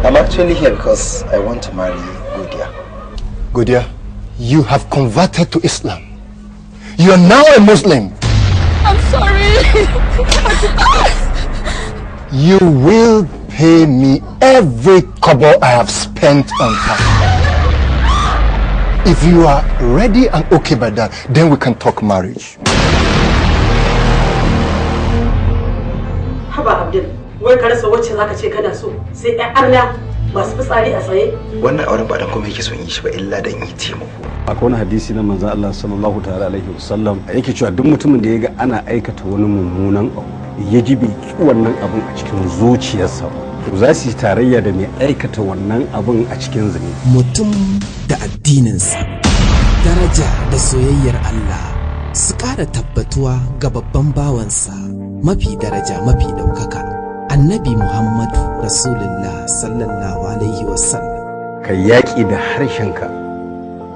I'm actually here because I want to marry Godia. Godia, you have converted to Islam. You are now a Muslim. I'm sorry. You will pay me every kobo I have spent on her. If you are ready and okay by that, then we can talk marriage. Haba Abdul, wai ka rasa wacce zaka ce kana so sai ɗan Allah masu fitsari a tsaye. Wannan auren ba dan kuma yake son yi shi ba illa dan yi taimako. Akwai wani hadisi na manzon Allah sallallahu ta'ala alaihi wasallam yake cewa duk mutumin da ya ga ana aikata wani mummunan abu ya ji bai wannan abun a cikin zuciyarsa to za su yi tarayya da mai aikata wannan abun a cikin zane. Mutum da addininsa, daraja da soyayyar Allah su ƙara tabbatuwa ga babban bawansa mafi daraja mafi ɗaukaka annabi Muhammadu Rasulullah sallallahu alaihi wasallam. Ka yaƙi da harshenka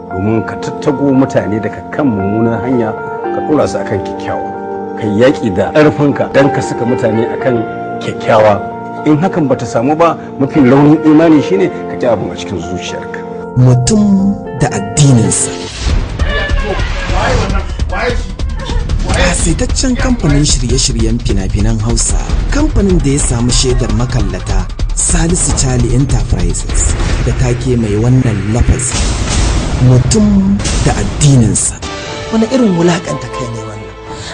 domin ka tattago mutane daga kan mummunan hanya ka ɗora su akan kyakkyawa. Ka yaƙi da ƙarfinka don ka saka mutane akan kyakkyawa. In hakan bata samu ba mafi launin imani shine ka ƙi abin a cikin zuciyarka. Mutum da addininsa. Kasaitaccen kamfanin shirye-shiryen fina-finan Hausa, kamfanin da ya samu shaidar makallata Salisu Charlie Enterprises da take mai wannan lafazi. Mutum da addininsa. Wani irin wulakanta kai ne wannan?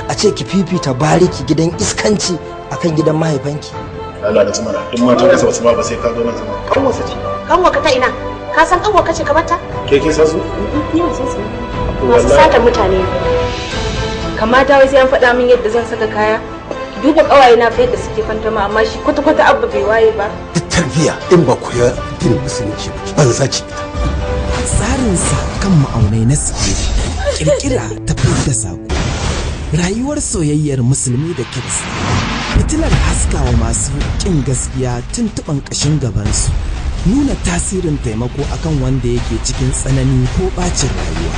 A ce ki fifita bariki gidan iskanci akan gidan mahaifanki. Allah da tsumana, duk matan kasa wasu ma ba sai ka zo nan zama. Kanwa su ce. Kanwa ka ta ina? Ka san kanwa kace ka bata? Ke kin san su? Ni ba san su. Masu sata mutane. Kamata wai sai an faɗa min yadda zan saka kaya. Duba kawaye na fa yadda suke fantama amma shi kwata-kwata abba bai waye ba. Duk tarbiya in ba ku ya din musulunci ba ban zaci ita. Tsarinsa kan ma'aunai na sikiri, kirkira ta fidda sako. Rayuwar soyayyar musulmi da kirista, fitilar haskawa masu ƙin gaskiya tuntuɓan ƙashin gabansu, nuna tasirin taimako akan wanda yake cikin tsanani ko ɓacin rayuwa.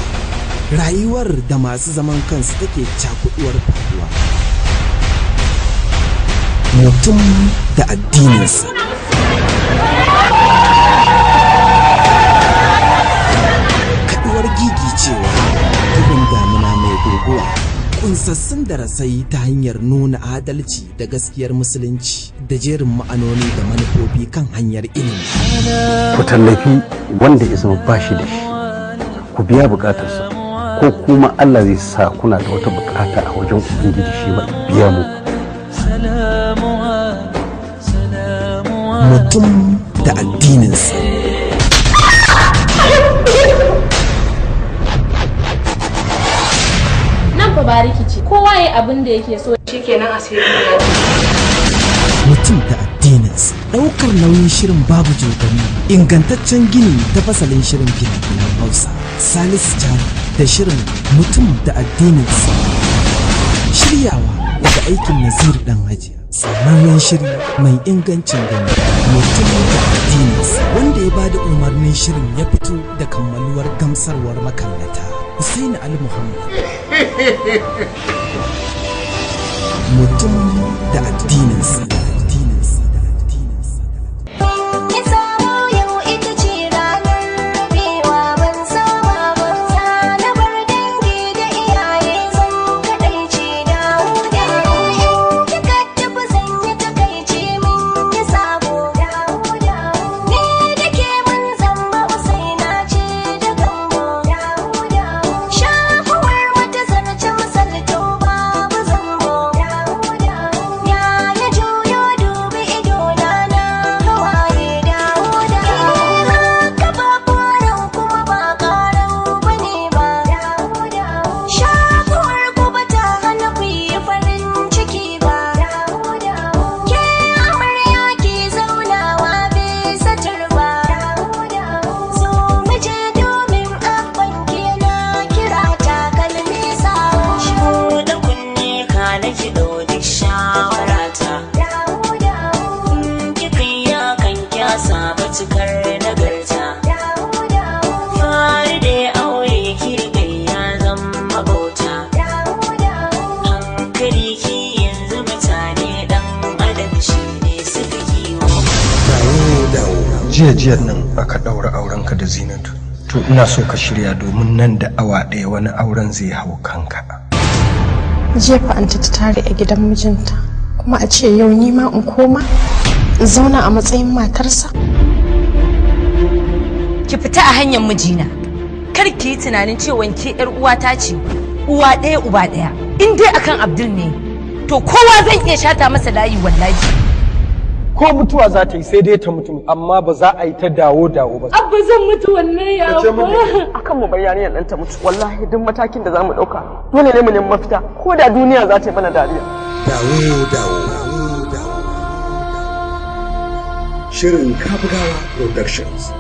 Rayuwar da masu zaman kansu take cakuɗuwar faruwa. Mutum da addininsa. Kaɗuwar gigicewa, bugun damuna mai guguwa, kunsassun darasai ta hanyar nuna adalci da gaskiyar musulunci da jerin ma'anoni da manufofi kan hanyar ilimi. Ku tallafi wanda ya zama bashi da shi, ku biya bukatarsa, ko kuma Allah zai sa kuna da wata bukata a wajen Ubangiji shi ma biya mu. Mutum da addininsa. Nan fa ba rikici. Kowa ya abin da yake so. Shikenan asiri. Mutum da addininsa. Ɗaukar nauyin shirin babu jogani. Ingantaccen gini ta fasalin shirin fina-finan Hausa. Salisu Charlie da shirin Mutum da addininsa. Shiryawa daga aikin Nazir Dan Hajiya. Tsammanin shiri mai ingancin gani. Mutum da addininsa. Wanda ya bada umarnin shirin ya fito da kammaluwar gamsarwar makallata. Hussein Ali Muhammad. Mutum da addininsa. Mutum jiya nan aka daura aurenka da Zinatu. To ina so ka shirya domin nan da awa ɗaya wani auren zai hau kanka. Jefa anta ta tare a gidan mijinta kuma a ce yau ni ma in koma in zauna a matsayin matarsa. Ki fita a hanyar mijina. Kar ki yi tunanin cewa ke yar uwata ce. Uwa ɗaya uba ɗaya. In dai akan Abdul ne to kowa zan iya shata masa layi wallahi. Ko mutuwa za ta yi sai dai ta mutu amma ba za a yi ta dawo ba. Abba zan mutu wannan ya ba. Akan mu bar yarinyar nan ta mutu wallahi duk matakin da zamu dauka dole ne mu nemi mafita ko da duniya za ta yi mana dariya. Dawo. Shirin Kabugawa Productions.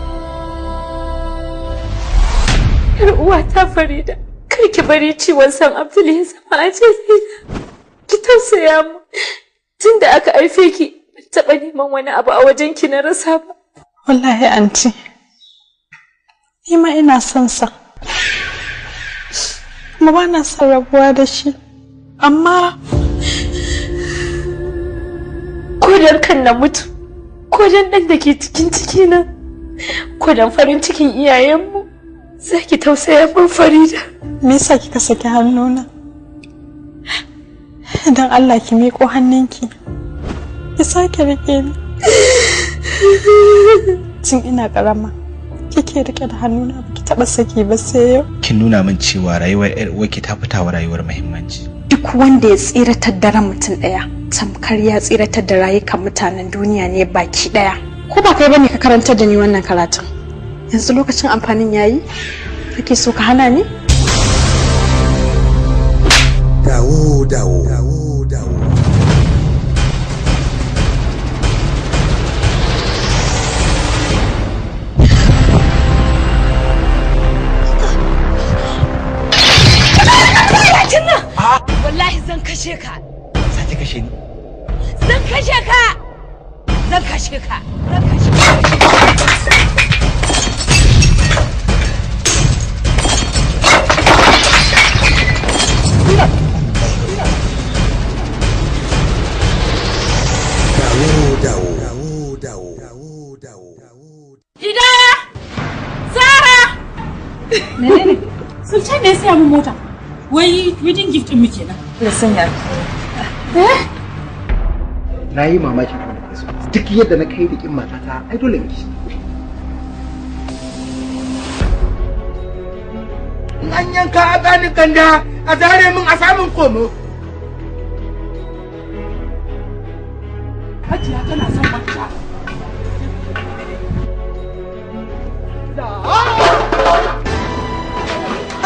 Yar uwa ta Farida, kai ki bari ciwon san Abdul ya zama a ce ki tausaya mu. Tunda aka haife ki taɓa neman wani abu a wajen ki na rasa ba. Wallahi anti, ni ma ina son sa. Kuma ba na son rabuwa da shi. Amma ko dan kan na mutu, ko dan ɗan da ke cikin ciki na, ko dan farin cikin iyayenmu, za ki tausaya min Farida. Me yasa kika saki hannuna? Dan Allah ki miƙo hannunki. Ki sake rike ni. Tun ina karama kike rike da hannuna baki taba saki ba sai yau. Kin nuna min cewa rayuwar ƴar uwarki ta fitawa rayuwar muhimmanci. Duk wanda ya tsiratar da ran mutum daya tamkar ya tsiratar da rayukan mutanen duniya ne baki daya. Ko ba kai bane ka karantar da ni wannan karatun? Yanzu lokacin amfanin yayi? Kake so ka hana ni? Dawo. Wallahi zan kashe ka. Za ta kashe ni? Zan kashe ka. Dawo. Hidaya! Sara! Menene? Sultan ne ya siya min mota. Wai wedding gift din muke nan. Da sanya. Na yi mamakin kuma da so. Duk yadda na kai da kin matata, ai dole in kishi. In an yanka a bani ganda a zare min a samun komo. Hajiya tana son manta.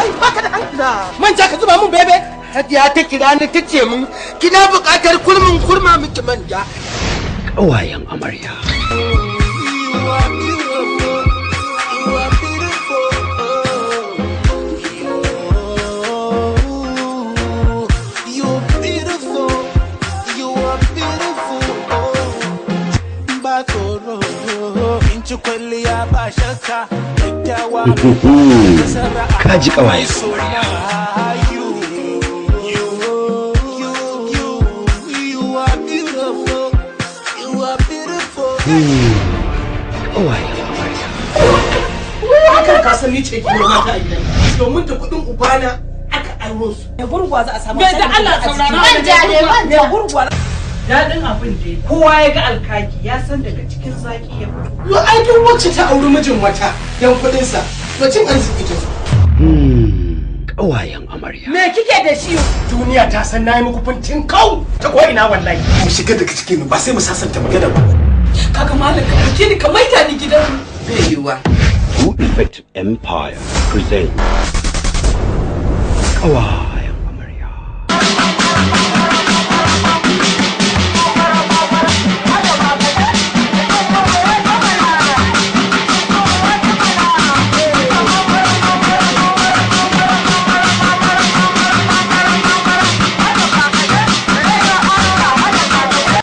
Ai baka da hankali. Manja ka zuba mun bebe. Hajiya ta kira ni ta ce mun kina buƙatar kurma miki manja. Ƙawayen amarya. Kaji ƙawayen amarya. Haka ka san ni ce kilo mata a gidan. Domin ta kudin ubana aka aro su. Me gurguwa za a samu. Bai da Allah saurara. Me gurguwa. Dadin abin da kowa ya ga alkaki ya san daga cikin zaki ya fito. Yo ai duk wacce ta auri mijin wata dan kudin sa. To cin arziki ta. Ƙawayen amarya. Me kike da shi? Duniya ta san nayi muku fintin kau ta ko ina wallahi. Mu shiga daga cikin ba sai mu sasanta magana ba. Kaga malaka kake ni ka maida ni gidan. Bai yiwa. True Effect Empire presents Ƙawayen amarya.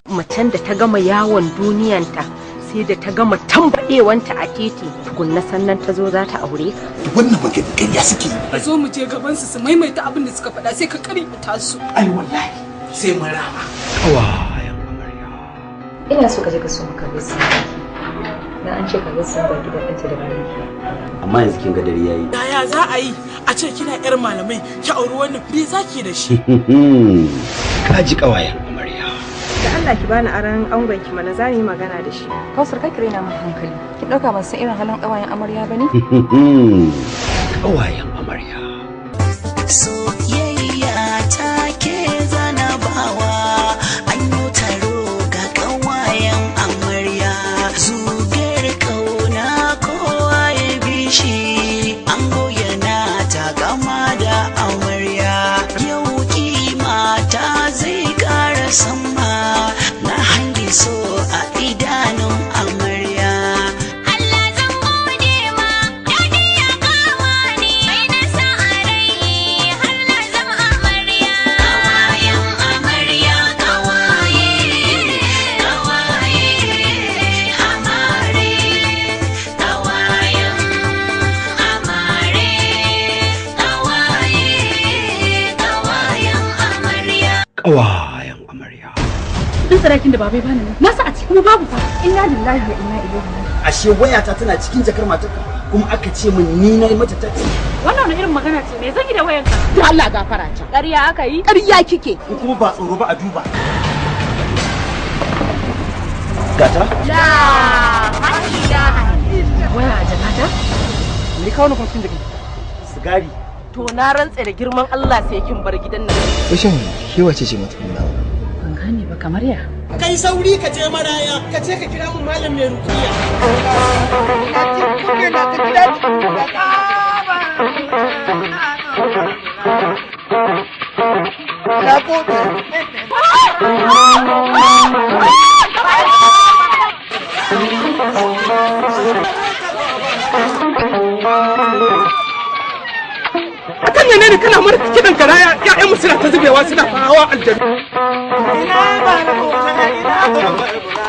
Macen da ta gama yawon duniyanta sai da ta gama tambaɗewanta a titi tukunna sannan ta zo za ta aure ka. Wannan magana ƙarya suke. Zo mu je gaban su maimaita abin da suka faɗa sai ka ta su. Ai wallahi sai mun rama. Ƙawayen amarya. Ina so ka je ka so maka bisa. dan an ce ka ga sun ba gidan ɗanta da bani. Amma yanzu kin ga dare yayi. Yaya za a yi a ce kina yar malamai ki auri wannan me zaki da shi? Ka ji kawayen amarya. Da Allah ki bani aran angon ki mana zani magana da shi. Kausar ka kire na mun hankali. Ki dauka ban san irin halin kawayen amarya bane? Kawayen amarya. Soyayya ta ke zana bawa an yi taro ga kawayen amarya. Zugar kauna kowa ya bi shi an goyana ta gama da amarya. Yau kima ta zai kara sama na hangi so a idanun amarya. Kawayen amarya. Duk sarakin da babai bani na sa a ciki kuma babu fa. Inna lillahi wa inna ilaihi raji'un. Ashe wayata tana cikin jakar matarka kuma aka ce min ni nayi mata taxi. Wannan wani irin magana ce me zan yi da wayanka? To Allah gafara ta. Ƙarya aka yi? Ƙarya kike. In kuma ba tsoro ba a duba. Gata? La hakila. Waya janata? Me kawo ni kuma cikin jiki? Sigari. To na rantse da girman Allah sai kin bar gidan nan. Wishin ke wace ce mutum nawa? Ban gane ba kamar ya. Kai sauri ka je maraya, ka je ka kira mun malam mai rukiya. Na gode. Akan ne ne kana mara kidan garaya ƴaƴan mu suna ta zubewa suna hawa aljanna.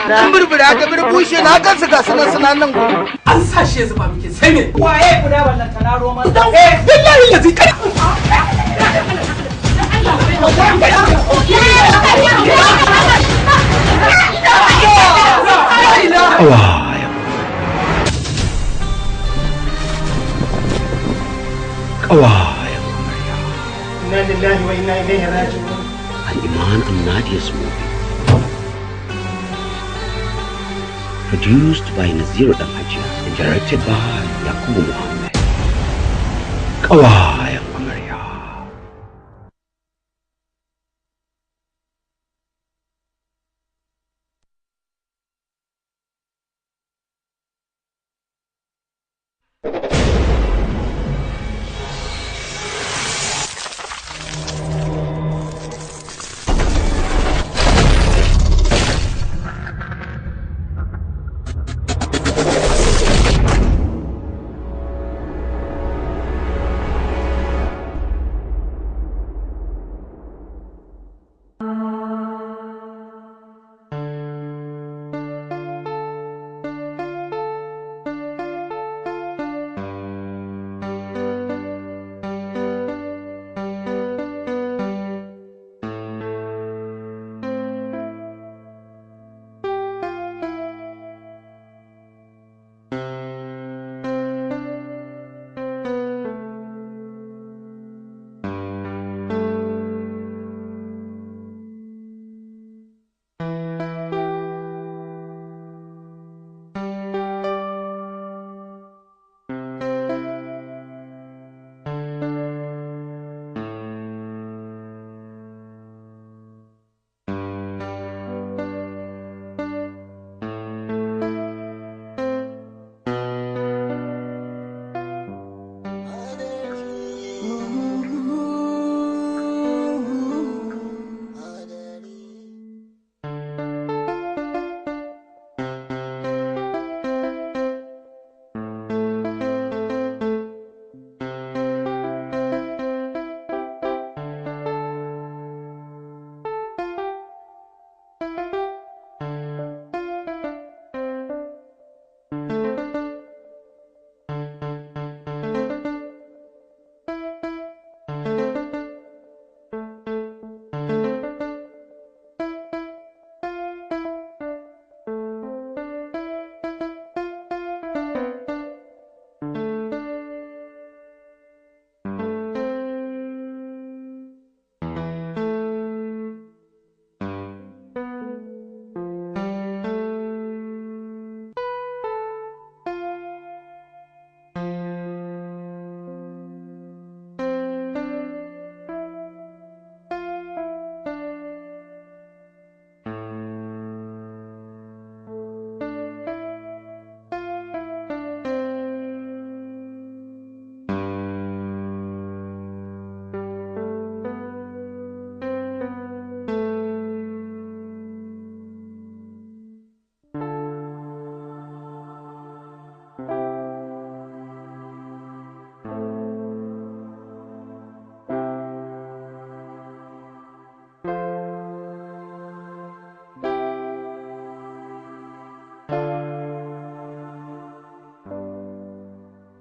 Dan burbura da burbushe na gansu ga suna nan gudu. An sa shi zuba muke sai me? Waye guda wannan kana roman? Billahi lazi kai. Kawayen amarya. Inna lillahi wa inna ilaihi raji'un. Al-Iman and Nadia's movie. Produced by Nazir Dangi and directed by Yakubu Muhammad. Kawayen amarya.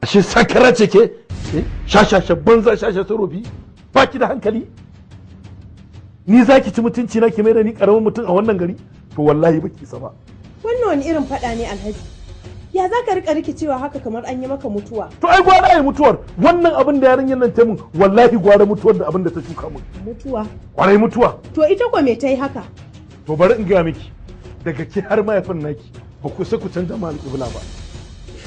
ashe sakara ce ke shashasha banza shashasha rofi ba ki da hankali ni za ki ci mutunci na ki mai da ni karamin mutum a wannan gari to wallahi baki isa ba. Wannan wani irin faɗa ne Alhaji? Ya za ka rika rikicewa haka kamar an yi maka mutuwa? To ai gwara ai mutuwar wannan abin da yarinyar nan ta mun wallahi gwara mutuwar da abin da ta shuka mun. Mutuwa? Kwarai mutuwa. To ita ko me ta yi haka? To bari in gaya miki daga ki har mahaifin naki ba ku sai ku canza ma alƙibla ba.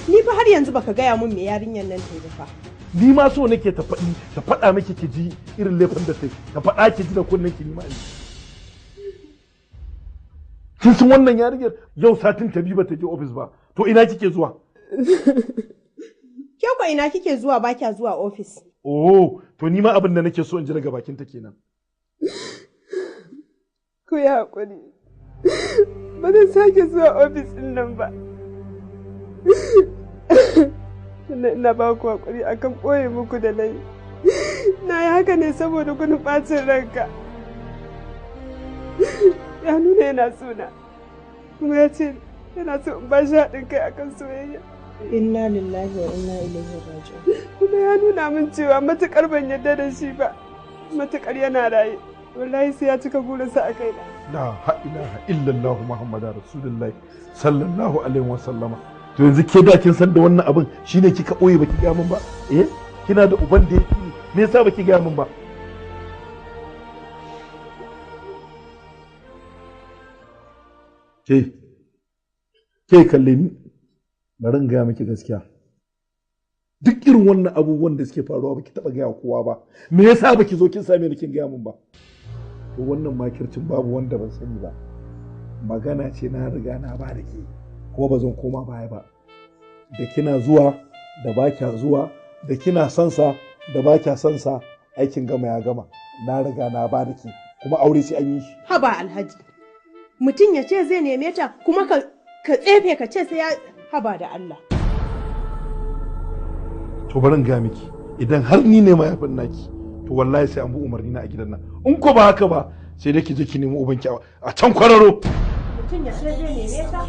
Ni fa har yanzu baka gaya mun me yarinyar nan ta yi ba. Ni ma so nake ta faɗa miki ki ji irin laifin da ta yi ta faɗa ki ji da kunnen ki ni ma kin san wannan yarinyar yau satin ta biyu ba ta je ofis ba to ina kike zuwa? Ke ko ina kike zuwa ba kya zuwa ofis? Oh to ni ma abin da nake so in ji daga bakin ta kenan. Ku ya hakuri. Ba zan sake zuwa ofis din nan ba. Ina ba ku hakuri akan ɓoye muku da nayi. Na yi haka ne saboda gudun ɓacin ranka. Ya nuna yana suna. Kuma ya ce yana so in ba shi haɗin kai akan soyayya. Inna lillahi wa inna ilaihi raji'un. Kuma ya nuna min cewa matuƙar ban yarda da shi ba. Matuƙar yana raye. Wallahi sai ya cika burinsa a kaina. La ilaha illallah Muhammadu Rasulullahi sallallahu alaihi wa sallama. To yanzu ke da kin san da wannan abin shine kika boye baki ga min ba? Kina da uban da yake ni me yasa baki ga min ba? Ke kalle ni bari in gaya miki gaskiya duk irin wannan abubuwan da suke faruwa baki taba gaya kowa ba me yasa baki zo kin same ni kin gaya min ba to wannan makircin babu wanda ban sani ba magana ce na riga na ba da ke ko ba zan koma baya ba da kina zuwa da ba kya zuwa da kina son sa da ba kya son sa aikin gama ya gama na riga na ba da ke kuma aure sai an yi shi haba Alhaji mutum ya ce zai neme ta kuma ka tsefe ka ce sai ya haba da Allah. To bari in ga miki idan har ni ne mahaifin naki to wallahi sai an bi umarni na a gidan nan in ko ba haka ba sai dai ki je ki nemi ubanki a can kwararo. Mutum ya ce zai neme ta?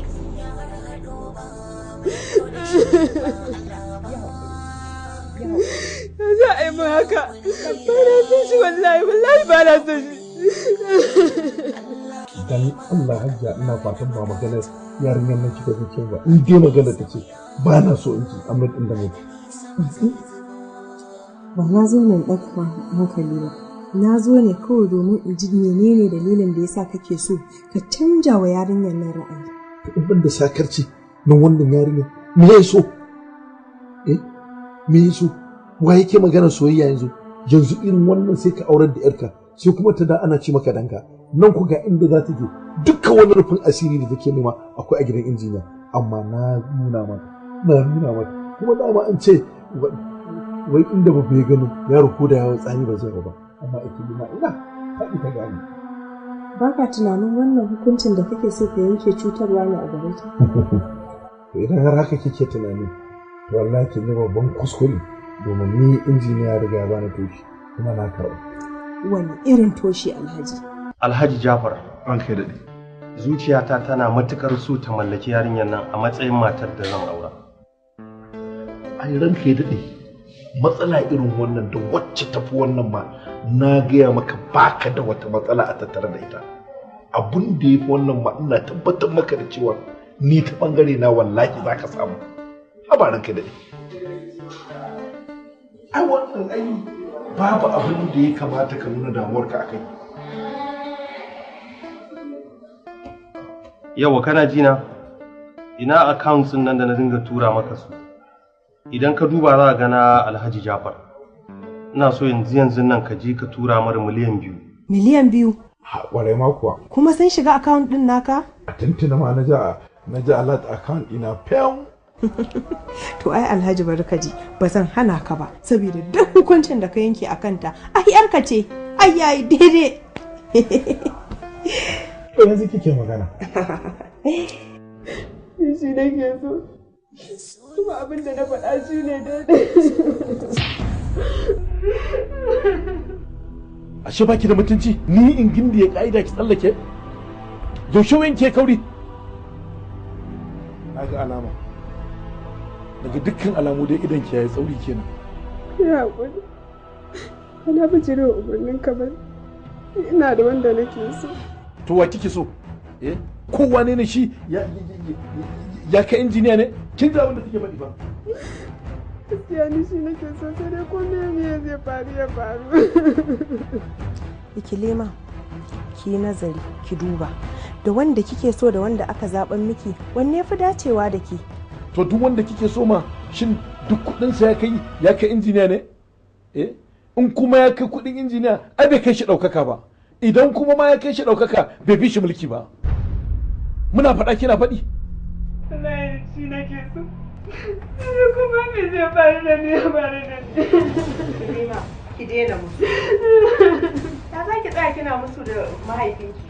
Za a yi mu haka ba na son shi wallahi ba na son shi. Dan Allah hajja ina fatan ba maganar yarinyar nan kika zo ba in dai magana ta ce ba na so in ji amma din da mutu ba na zo ne ɗauka hankali ba na zo ne kawai domin in ji menene dalilin da yasa kake so ka canja wa yarinyar nan ra'ayi in da sakarci nan wannan yarinyar me ya so me ya so wa yake magana soyayya yanzu irin wannan sai ka aurar da yarka sai kuma ta da ana ci maka danka nan ku ga inda za ta je dukkan wani rufin asiri da take nema akwai a gidan injiniya amma na nuna mata kuma dama an ce wai inda ba bai gano yaro ko da yawa tsani ba zai ba amma ake nima ina haɗi ta gani ba ka tunanin wannan hukuncin da kake so ka yanke cutarwa ne a gare ta idan har haka kike tunani to wallahi ki ne babban kuskure domin ni injiniya riga ya bani toshi kuma na karɓa wani irin toshi Alhaji Alhaji Jafar ranka daɗe. Zuciyata tana matukar so ta mallaki yarinyar nan a matsayin matar da zan aura. Ai ranka ya daɗe. Matsala irin wannan da wacce tafi wannan ma na gaya maka baka da wata matsala a tattare da ita. Abun da ya fi wannan ma ina tabbatar maka da cewa ni ta bangare na wallahi za ka samu. Haba ranka daɗe. Ai wannan ai babu abin da ya kamata ka nuna damuwarka a kai. Yawa kana jina ina accounts nan da na dinga tura maka su idan ka duba za ka gana Alhaji Jafar ina so yanzu nan ka je ka tura mar miliyan 2 miliyan 2 warai ma kuwa kuma sun shiga account din naka a tuntuna ma na ji alert account ina fam to ai Alhaji barkaji ba zan hana ka ba saboda duk hukuncin da ka yanke a kanta ai yarka ce ai yayi daidai to yanzu kike magana shi nake so kuma abin da na faɗa shi ne daidai ashe baki da mutunci ni in gindi ya ka'ida ki tsallake yaushe wayan ke kauri na ga alama daga dukkan alamu dai idan ki yayi tsauri kenan. Ya haƙuri. Ana bijire wa umarnin ka bane. Ina da wanda nake so. To wa kike so? Ko wane ne shi ya ka injiniya ne? Kin ga wanda take faɗi ba? Gaskiya ni shi nake so sai dai ko me zai faru ya faru. Ikilima, ki nazari, ki duba. Da wanda kike so da wanda aka zaben miki, wanne ya fi dacewa da ki? To duk wanda kike so ma shin duk kuɗinsa ya kai injiniya ne? In kuma ya kai kuɗin injiniya ai bai kai shi ɗaukaka ba. Idan kuma ma ya kai shi ɗaukaka bai fi shi mulki ba. Muna faɗa kina faɗi? Wallahi shi nake so. Ni kuma me zai faru da ni ya faru da ni. Rima, ki daina musu. Ya za ki tsaya kina musu da mahaifinki?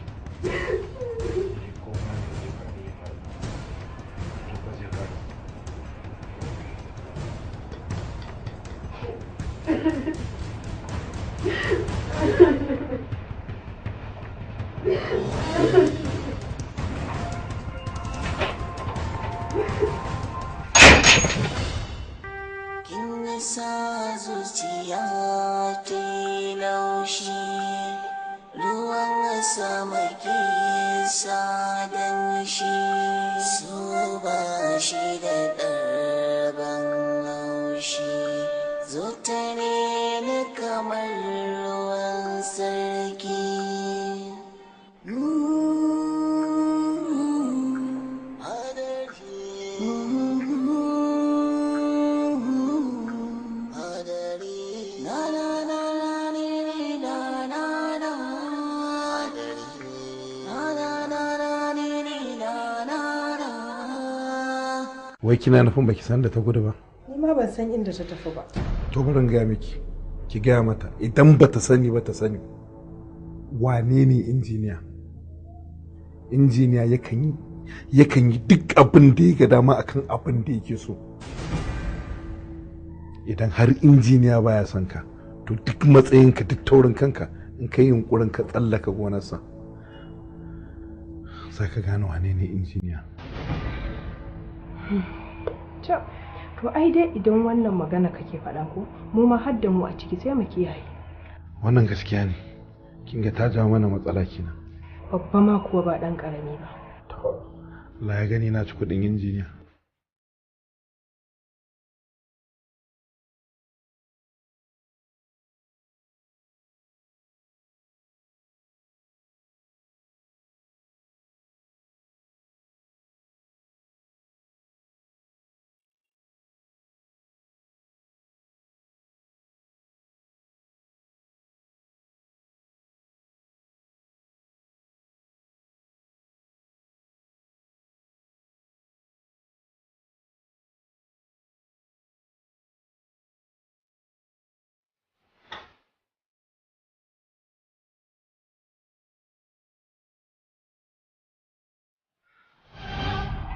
Kin sa zuciya ke laushi, ruwan sama ke sa danshi, su ba shi da ɗarban laushi, zutane ni kamar ruwan sarki. Wai kina nufin baki san da ta gudu ba? Ni ma ban san inda ta tafi ba. To bari in gaya miki, ki gaya mata idan bata sani ba ta sani. Wane ne injiniya? Injiniya yakan yi duk abin da ya ga dama akan abin da yake so. Idan har injiniya baya son ka, to duk matsayinka duk taurin kanka in ka yi yunkurin ka tsallaka gonarsa, sai ka gano wane ne injiniya. To ai dai idan wannan magana kake faɗa ko mu ma har da mu a ciki sai mu kiyaye. Wannan gaskiya ne. Kin ga ta jawo mana matsala kenan. Babba ma kuwa ba ɗan ƙarami ba. Allah ya gani na ci kuɗin injiniya.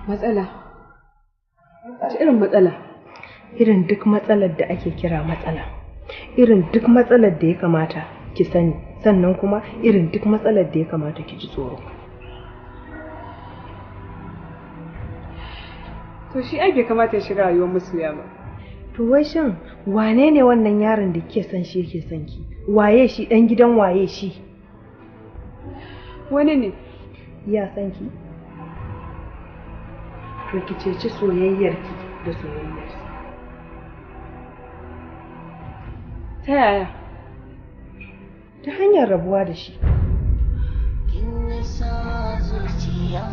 Matsala? Wace irin matsala? Irin duk matsalar da ake kira matsala. Irin duk matsalar da ya kamata ki sani, sannan kuma irin duk matsalar da ya kamata ki ji tsoro. To shi ai bai kamata ya shiga rayuwar masoya ba. To wai shin wane ne wannan yaron da kike son shi yake son ki? Waye shi, dan gidan waye shi? Wani ne? Ya san ki? To ki ceci soyayyarki da soyayyarsa. Ta yaya? Ta hanyar rabuwa da shi. Kin sa zuciya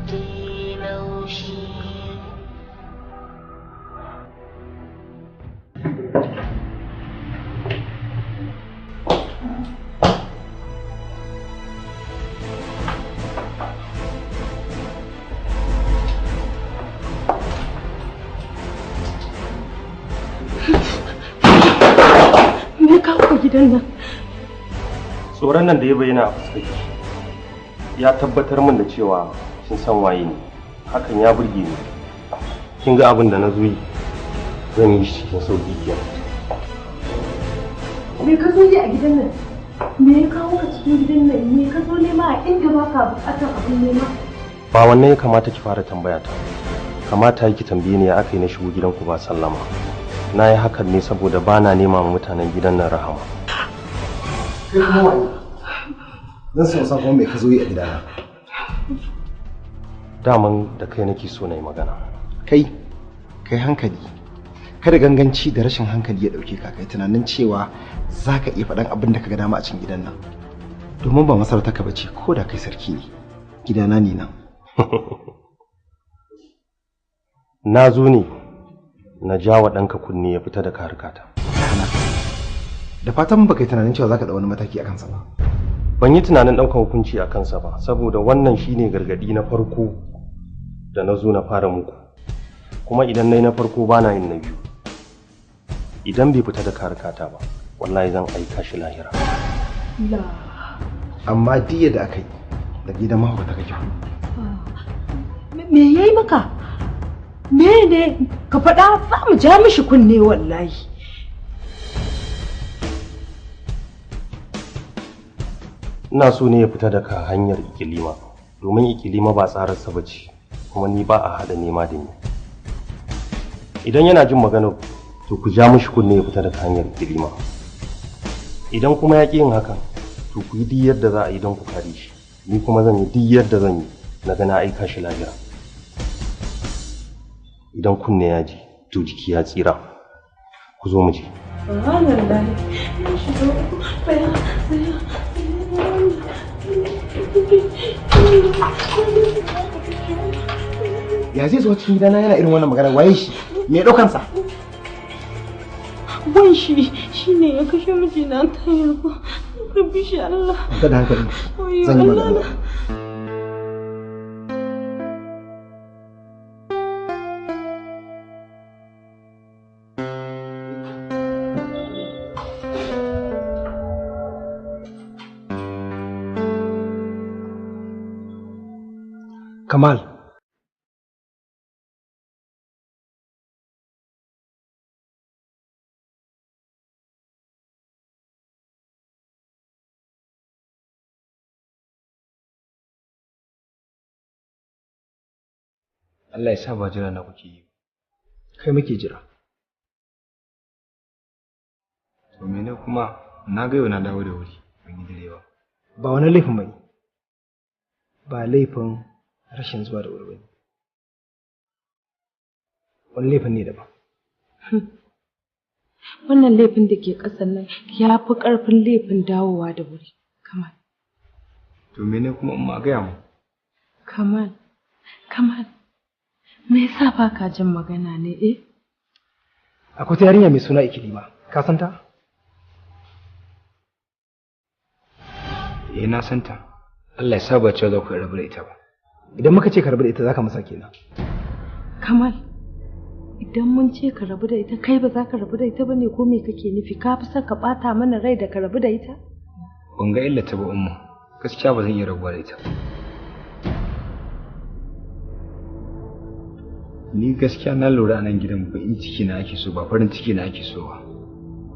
ke laushi. Me ka kawo gidan nan? Tsoron nan da ya bayyana a fuskarki ya tabbatar min da cewa kin san waye ne. Hakan ya burge ni. Kin ga abin da na zo yi zan yi shi cikin sauki kenan. Me ka zo yi a gidan nan? Me ya kawo ka cikin gidan nan? Me ka zo nema a inda ba ka bukatar abin nema? Ba wannan ya kamata ki fara tambaya ta. kamata ki tambaye ni ya aka yi na shigo gidanku ba sallama. Na yi hakan ne saboda ba na nema ma mutanen gidan nan rahama. Kai kuma wani? Zan so san kuma me ka zo yi a gidana. Daman da kai nake so na yi magana. Kai hankali. Kada ganganci da rashin hankali ya dauke ka kai tunanin cewa za ka iya faɗan abin da ka ga dama a cikin gidan nan. Domin ba masarautarka bace ko da kai sarki ne. Gidana ne nan. Na zo ne na ja wa ɗanka kunne ya fita da harkata. Da fatan ba kai tunanin cewa za ka ɗau wani mataki a kansa ba. Ban yi tunanin ɗaukar hukunci a kansa ba, saboda wannan shine gargaɗi na farko da na zo na fara muku. Kuma idan na yi na farko ba na yin na biyu. Idan bai fita da harkata ba, wallahi zan aika shi lahira. Amma diya da aka yi da gidan mahaukata kake. Me yayi maka? Me ne ka faɗa za mu ja mishi kunne wallahi. Ina so ne ya fita daga hanyar ikilima, domin ikilima ba tsararsa ba ce, kuma ni ba a haɗa nema da ni. Idan yana jin magana to ku ja mishi kunne ya fita daga hanyar ikilima. Idan kuma ya ƙi yin hakan, to ku yi duk yadda za a yi don ku kare shi. Ni kuma zan yi duk yadda zan yi na ga na aika shi lahira. Idan kunne ya ji to jiki ya tsira. Ku zo mu je. Ya zai zo cikin gidana yana irin wannan magana, waye shi? Me ya ɗaukansa? Wai shi ne ya kashe mijina ta yarba. Ka bi shi Allah. Ka da hankali. Zan yi magana. Kamal. Allah ya sa ba jira na kuke yi. Kai muke jira. To mene kuma na ga yau na dawo da wuri ban yi dare ba. Ba wani laifin bane. Ba laifin rashin zuwa da wuri bane. Wani laifin ne daban. Wannan laifin da ke ƙasan nan ya fi ƙarfin laifin dawowa da wuri. Kamal. To mene kuma in ma gaya mu? Kamal. Me yasa ba ka jin magana ne eh? Akwai ta yarinya mai suna Ikilima. Ka san ta? Na san ta. Allah ya sa ba cewa za ku rabu da ita ba. Idan muka ce ka rabu da ita za ka masa kenan. Kamal, idan mun ce ka rabu da ita kai ba za ka rabu da ita ba ne ko me kake nufi? Ka fi son ka ɓata mana rai da ka rabu da ita? Ban ga illata ba umma. Gaskiya ba zan iya rabuwa da ita. Ni gaskiya na lura a nan gidan ba in ciki na ake so ba farin ciki na ake so ba.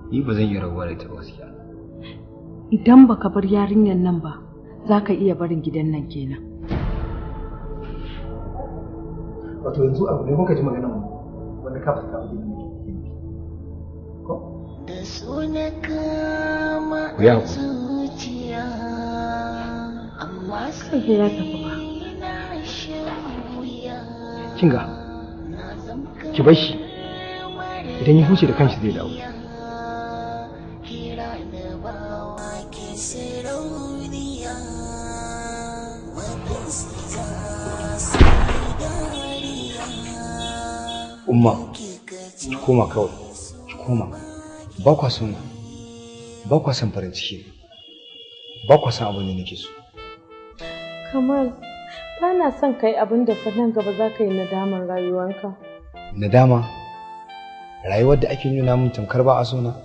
Ni ba zan iya rabuwa da ita gaskiya. Idan baka bar yarinyar nan ba, za ka iya barin gidan nan kenan. Wato yanzu abu ne kuka ji maganar mu wanda ka fita gidan nan kenan. Ko? Da suna kama zuciya amma sai ya tafi ba. Kinga. Ki bar shi idan ya huce da kanshi zai dawo. Umma, ki koma kawai, ki koma. Ba kwa son farin ciki, ba kwa son abin da nake so. Kamal, ba na son kai abin da fa nan gaba za ka yi nadamar rayuwarka. Nadama? Rayuwar da ake nuna min tamkar ba a so na?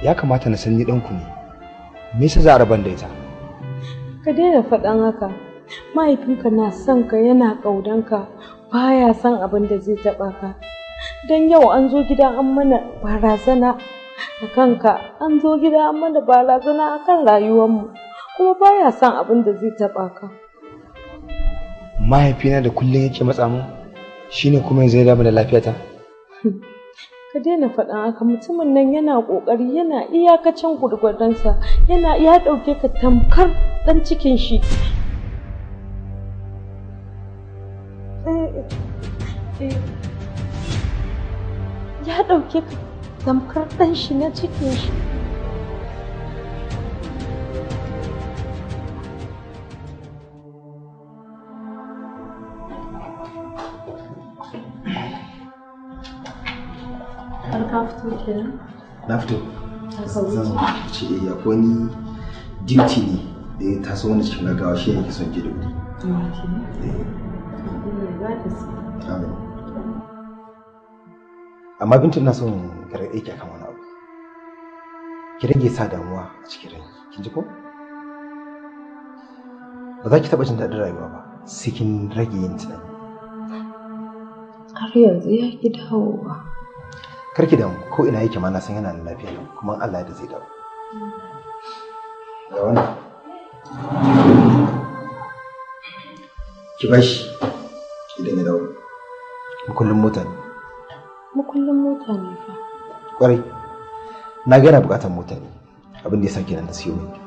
Ya kamata na san ni ɗanku ne. Me yasa za a raban da ita? Ka daina faɗan haka. Mahaifinka na son ka yana ƙaunanka, baya son abin da zai taɓa ka. Dan yau an zo gida an mana barazana a kanka, an zo gida an mana barazana a kan rayuwarmu, kuma baya son abin da zai taɓa ka. Mahaifina da kullum yake matsa min Shine kuma yanzu ya damu da lafiyata? Ka daina faɗan haka, mutumin nan yana ƙoƙari, yana iyakacin gurgurdansa, ya ɗauke ka tamkar ɗan cikin shi. Ya ɗauke ka tamkar ɗan shi na cikin shi. Har ka fito kenan? Na fito. Zan ce ya wani duty ne da ya taso wani cikin gaggawa shi yake son je da wuri. Amin. Amma Bintu na son gargaɗe ki akan wani abu. Ki rage sa damuwa a cikin ranki. Kin ji ko? Ba za ki taɓa jin daɗin rayuwa ba sai kin rage yin tunani. Har yanzu ya ki dawowa. Kar ki damu, ko ina yake ma na san yana da lafiya kuma Allah ya da zai dawo. Ga wannan. Ki bashi idan ya dawo. Makullin mota ne. Makullin mota ne fa. Kwarai. Na ga yana buƙatar mota ne. Abin da ya sake nan da siyo mai.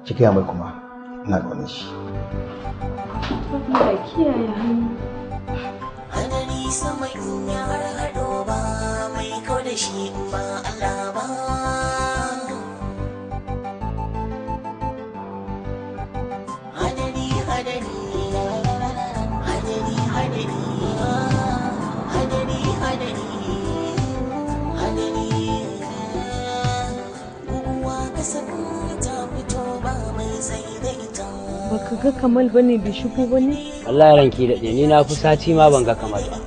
Ki gaya mai kuma ina ga wannan shi. Allah kiyaye hannu. Hadari sama in ya harhaɗo ba mai kau da shi in ba Allah ba. Hadari hadari hadari hadari hadari hadari hadari guguwa kasa ta fito ba mai sai da ita. Baka ga Kamal bane bai shigo bane? Wallahi ranki daɗe ni na fi sati ma ban ga Kamal ba.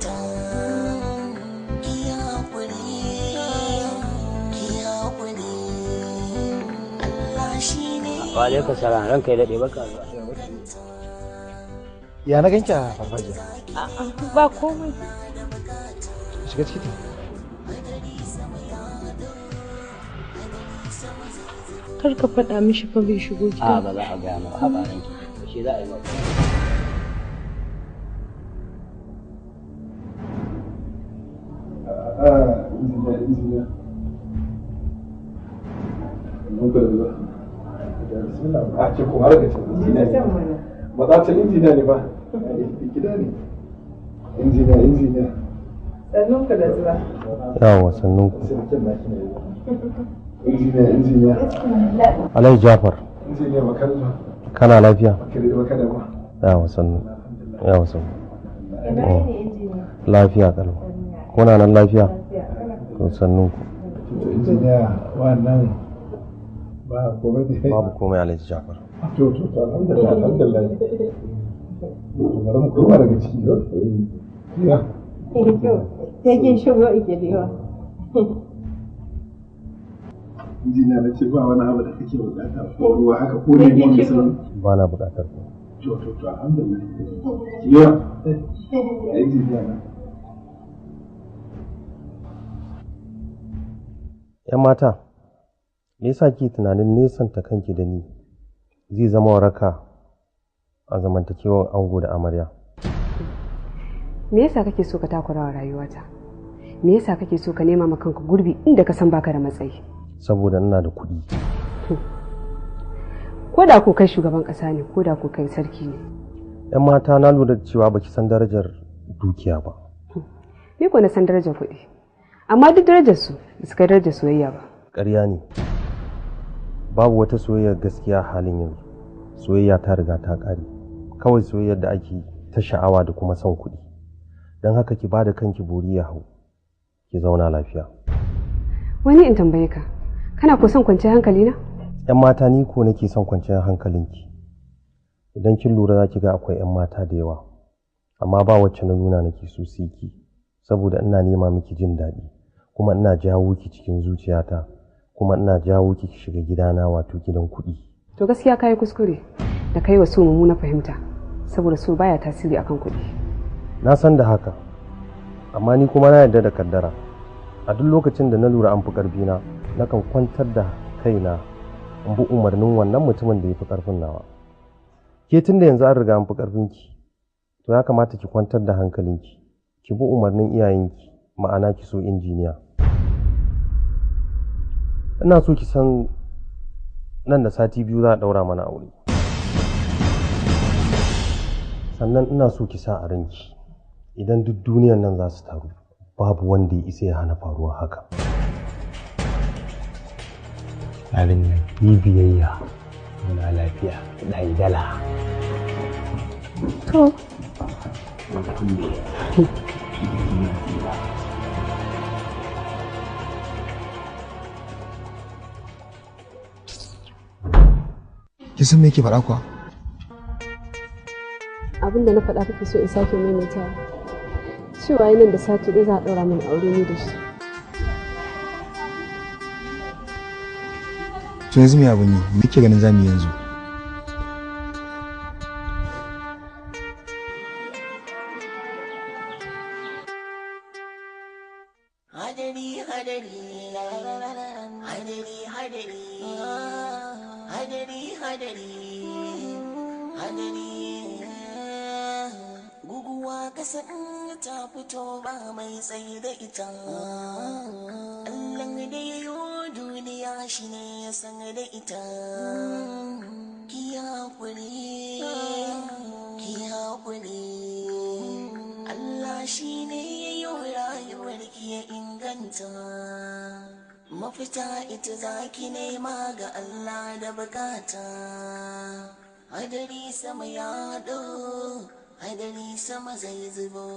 Wa alaikum salam ranka ya daɗe baka zuwa. Ya na ganki a farfajiya? A'a ba komai. Shiga ciki. Kar ka faɗa mishi fa bai shigo gida. A ba za a gaya maka haka ranki. Shi za a yi maka. injiniya. Mun ga zuwa. Bismillah. A ce kuma daga can injiniya. Matsacin injiniya ne ba. Gida ne. Injiniya. Sannun ka da zuwa. Yawa sannun ku. Injiniya. Alhaji Jafar. Injiniya bakar zuwa. Kana lafiya? Baka da ba. Yawa sannu. Lafiya kalau. Kuna nan lafiya? To sannun ku. Injiniya wannan ba komai da babu komai Alhaji Jafar. To alhamdulillah. Bari mu koma daga ciki yau. Ya. Sai kin shigo ike da yawa. Injiniya na ce ba wani abu da kake bukata ko ruwa haka ko ne mun san ba na bukatar ku. To alhamdulillah. Ya. Injiniya na. ‘Yan mata, me yasa ki tunanin nesanta kanki da ni zai zama waraka a zamantakewar ango da amarya? Me yasa kake so ka takura wa rayuwata? Me yasa kake so ka nema ma kanka gurbi inda ka san baka da matsayi? Saboda ina da kuɗi. Ko da ko kai shugaban ƙasa ne, ko da ko kai sarki ne. ‘Yan mata na lura da cewa baki san darajar dukiya ba. Ni ko na san darajar kuɗi. Amma duk darajar su ba su kai darajar soyayya ba. Ƙarya ne. Babu wata soyayyar gaskiya halin yanzu. Soyayya ta riga ta ƙare. Kawai soyayyar da ake ta sha'awa da kuma son kuɗi. Don haka ki bada kanki bori ya hau. Ki zauna lafiya. Wani in tambaye ka, kana ko son kwanciyar hankali na? ‘Yan mata ni ko nake son kwanciyar hankalinki. Idan kin lura za ki ga akwai ‘yan mata da yawa. Amma ba wacce na nuna nake so ki. Saboda ina nema miki jin daɗi kuma ina jawo ki cikin zuciyata kuma ina jawo ki shiga gidana wato gidan kuɗi. To gaskiya kai kuskure da kai wa so mummuna fahimta saboda so baya tasiri akan kuɗi. Na san da haka amma ni kuma na yarda da kaddara. A duk lokacin da na lura an fi ƙarfina nakan kwantar da kaina in bi umarnin wannan mutumin da ya fi ƙarfin nawa. Ke tun da yanzu an riga an fi ƙarfinki to ya kamata ki kwantar da hankalinki, ki bi umarnin iyayenki, ma'ana ki so injiniya. Ina so ki san nan da sati 2 za a ɗaura mana aure. Sannan ina so ki sa a ranki, idan duk duniyan nan za su taru, babu wanda ya isa ya hana faruwa haka. Yarinya, yi biyayya, muna lafiya, ɗan dala. To. Kin san me yake faɗa kuwa? Abin da na faɗa kake so in sake maimaitawa. Cewa nan da sati ɗaya za a ɗaura mana aure ni da shi. To yanzu me abin yi? Me kike ganin zamu yi yanzu? Guguwa kasa ta fito ba mai tsaye da ita. Allah da yayo duniya shi ne ya san da ita. Ki haƙuri, ki haƙuri. Allah shi ne ya yi rayuwar ki ya inganta. Mafita ita zaki nema ga Allah da bukata. Hadari sama ya haɗo, hadari sama zai zubo.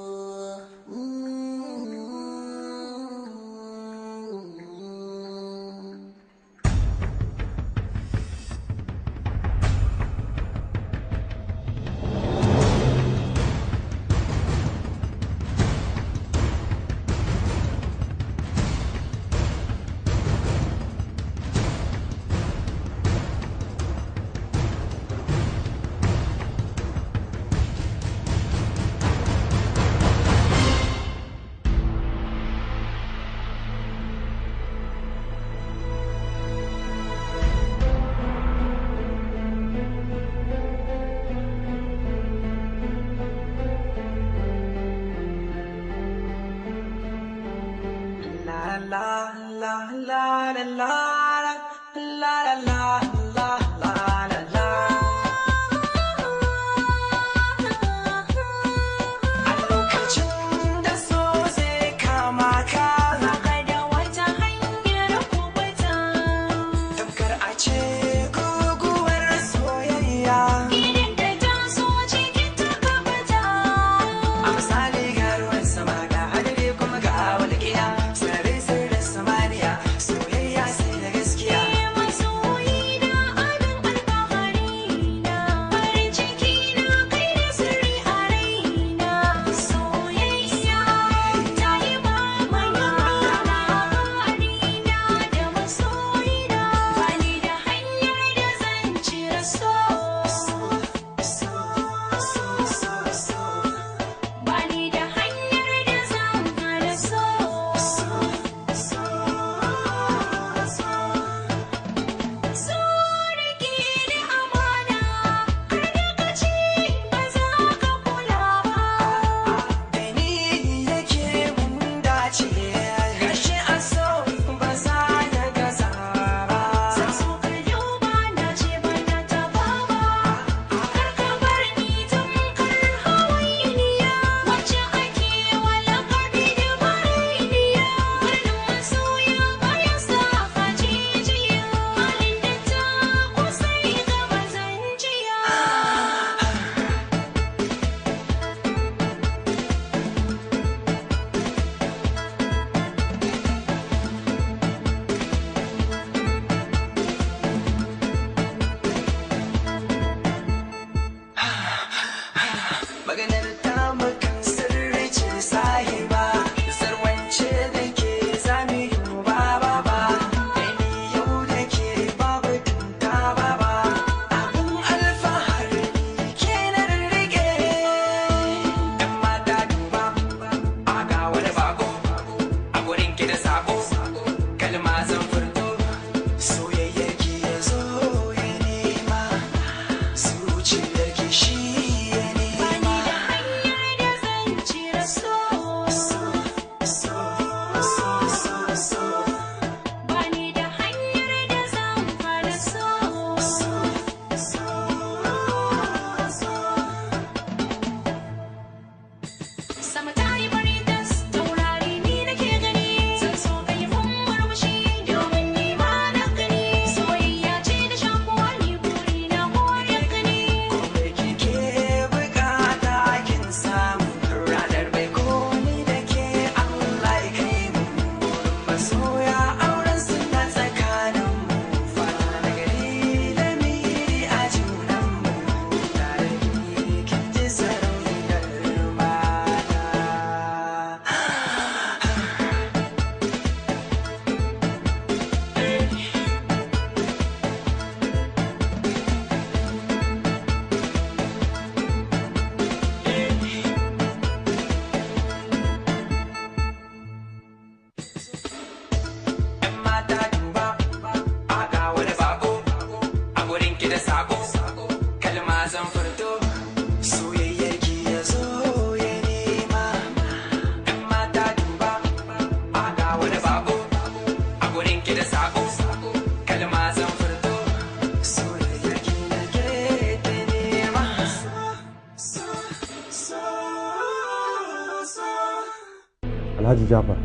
Alhaji Jafar,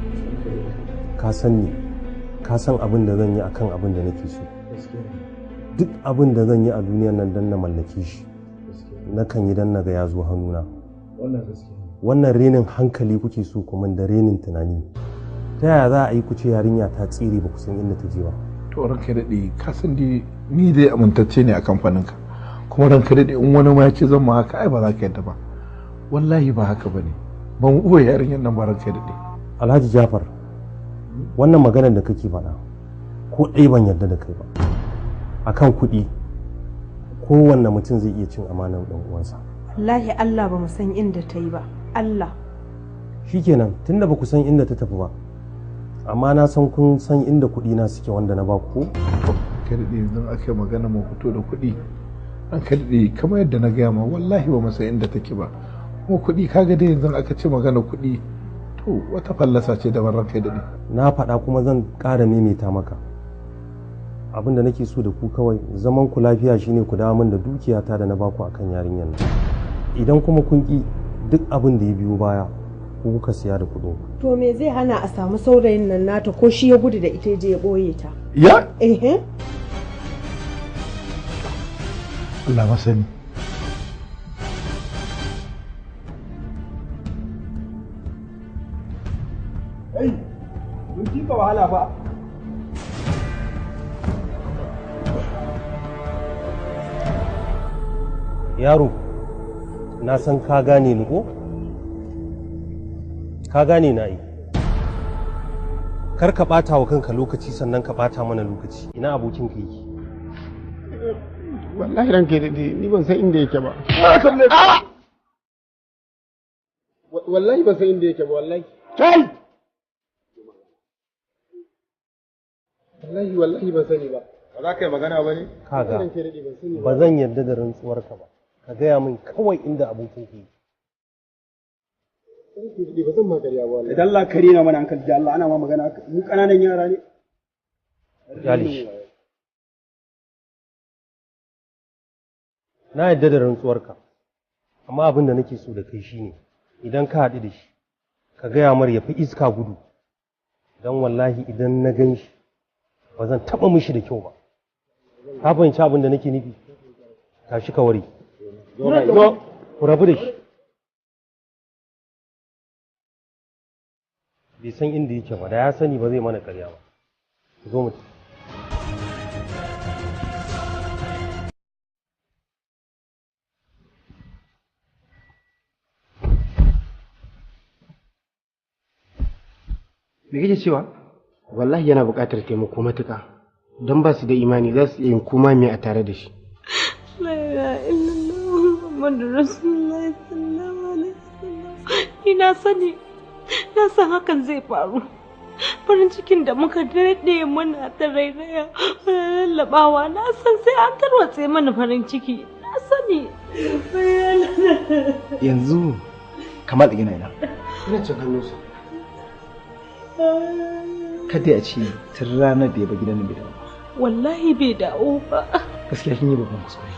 ka san ni, ka san abin da zan yi akan abin da nake so. Duk abin da zan yi a duniyar nan don na mallake shi, nakan yi don na ga ya zo hannuna. Wannan renin hankali kuke so kuma da renin tunani. Ta yaya za a yi ku ce yarinya ta tsire ba ku san inda ta je ba? To ranka daɗe, ka san dai ni dai amintacce ne a kamfaninka. Kuma ranka daɗe in wani ma ya ce zan ma haka ai ba za ka yadda ba. Wallahi ba haka ba ne. Ban uwa yarinyar nan ba ranka daɗe. Alhaji Jafar, wannan maganar da kake faɗa ko ɗaya ban yarda da kai ba. Akan kuɗi kowanne mutum zai iya cin amanar ɗan uwansa. Wallahi Allah ba mu san inda ta yi ba. Allah. Shikenan tunda ba ku san inda ta tafi ba. Amma na san kun san inda kuɗi na suke wanda na ba ku. Ka daɗe yanzu aka magana mu fito da kuɗi. An ka daɗe kamar yadda na gaya ma wallahi ba mu san inda take ba. Kuma kuɗi kaga dai yanzu aka ce magana kuɗi to wata fallasa ce da ranka daɗe. Na faɗa kuma zan ƙara maimaita maka. Abin da nake so da ku kawai zaman ku lafiya shine ku dawo min da dukiyata da na baku akan yarinyar nan. Idan kuma kun ki duk abin da ya biyo baya ku kuka siya da kuɗin. To me zai hana a samu saurayin nan nata ko shi ya gudu da ita je ya ɓoye ta? Ya? Eh. Allah masani. Ai, mun kika wahala ba. Yaro, na san ka gane ni ko? Ka gane na yi. Kar ka ɓata wa kanka lokaci sannan ka ɓata mana lokaci. Ina abokin ka yake? Wallahi ranke daɗe ni ban san inda yake ba. Wallahi ban san inda yake ba wallahi. Kai! Wallahi ban sani ba. Ba za ka yi magana ba ne? Kaga, ba zan yarda da rantsuwarka ba. Ka gaya min kawai inda abokin ka yake. Ba zan magariya ba wallahi. Idan Allah kare na mana hankali da Allah ana ma magana mu kananan yara ne. Jalish. Na yarda da rantsuwarka. Amma abin da nake so da kai shine idan ka haɗu da shi ka gaya mar ya fi iska gudu. Dan wallahi idan na gan shi ba zan taɓa mishi da kyau ba. Ka fahimci abin da nake nufi? Tashi ka ware. Ku rabu da shi. Bai san inda yake ba, da ya sani ba zai mana karya ba. Zo mu. Me kake cewa? Wallahi yana buƙatar taimako matuƙa. Don ba su da imani za su iya yin koma me a tare da shi. La ilaha illallah Muhammadu Rasulullahi sallallahu alaihi wasallam. Ina sani na san hakan zai faru. Farin cikin da muka daɗe muna ta rairaya muna lallaɓawa na san sai an tarwatse mana farin ciki. Na sani. Yanzu Kamal ina ina. Ina cin hannunsa. Kada ya ce tun ranar da ya ba gidan nan bai dawo. Wallahi bai dawo ba. Gaskiya kin yi babban kuskure.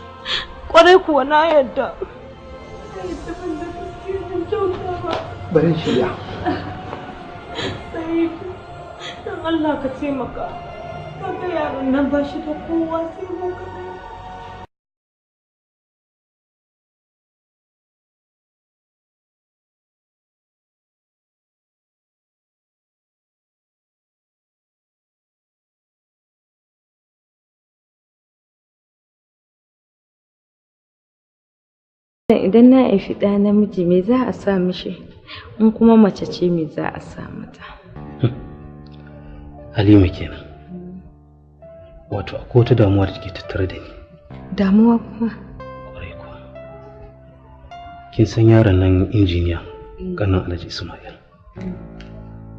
Kwarai kuwa na yarda. Bari shirya. Sai don Allah ka taimaka. Kaga yaron nan ba shi da kowa sai mu kaɗai. Idan na haifi ɗa namiji me za a sa mishi in kuma mace ce me za a sa mata? Halima kenan. Wato akwai wata damuwa da take tattare da ni. Damuwa kuma? Kwarai kuwa. Kin san yaron nan injiniya kanan Alhaji Ismail.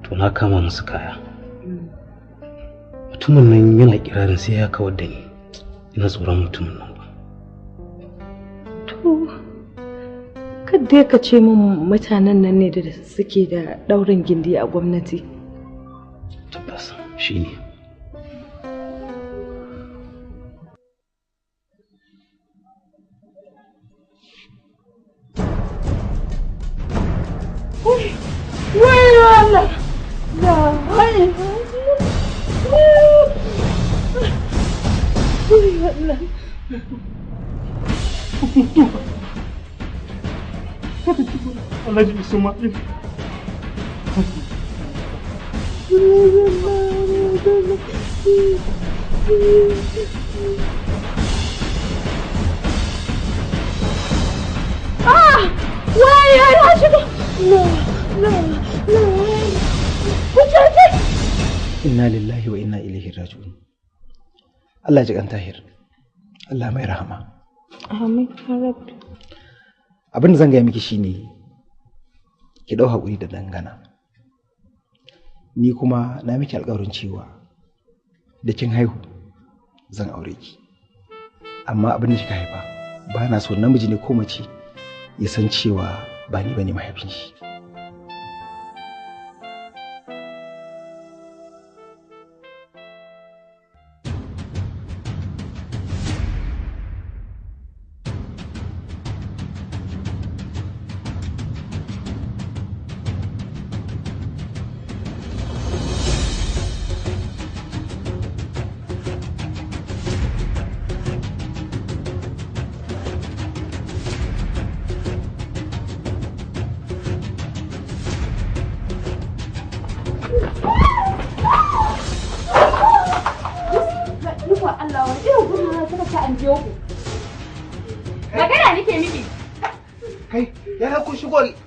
To na kama musu kaya. Mutumin nan yana kirarin sai ya kawar da ni. Ina tsoron mutumin nan ba. To kadda ka ce min mutanen nan ne da suke da ɗaurin gindi a gwamnati. Tabbas shi ne. Wai Allah! Alhaji Ismail. Wai ya shiga. Inna lillahi wa inna ilaihi raji'un. Allah ji kan Tahir. Allah mai rahama. Amin ya rabbi. Abin da zan gaya miki shine ki dau hakuri da dangana. Ni kuma na miki alƙawarin cewa da kin haihu zan aure ki. Amma abin da kika haifa ba na so namiji ne ko mace ya san cewa ba ni bane mahaifin shi.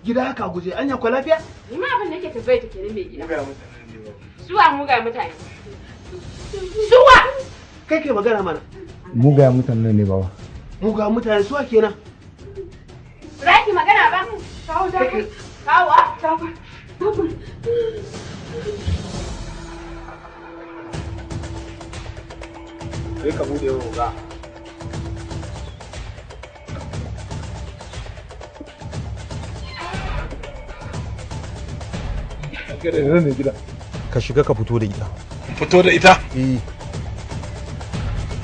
Gida haka guje anya ko lafiya? Ni ma abin da yake tabbata take ne mai gida. Suwa mu ga mutane. Suwa! Kai kai magana mana. Mu ga mutane ne baba. Mu ga mutane suwa kenan. Zaki magana ba? Kawo da kai. Kawo a kawo. Kai ka bude wa ga. Ka shiga ka fito da ita. Fito da ita? Eh.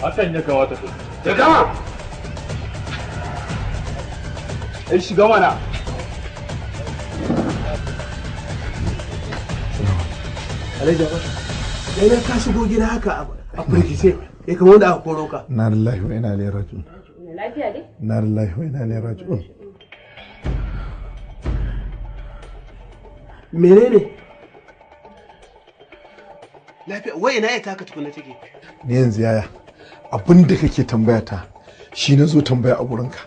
Hakan ya kamata ku. Ya gama. Ai shiga mana. Alhaji ba. Idan ka shigo gida haka a firgice, ya kamar wanda aka koro ka. Na lillahi wa inna ilaihi raji'un. Lafiya dai? Na lillahi wa inna ilaihi raji'un. Menene? Lafiya, wai ina ya taka tukuna take? Ni yanzu yaya, abin da kake tambaya ta shi na zo tambaya a gurinka.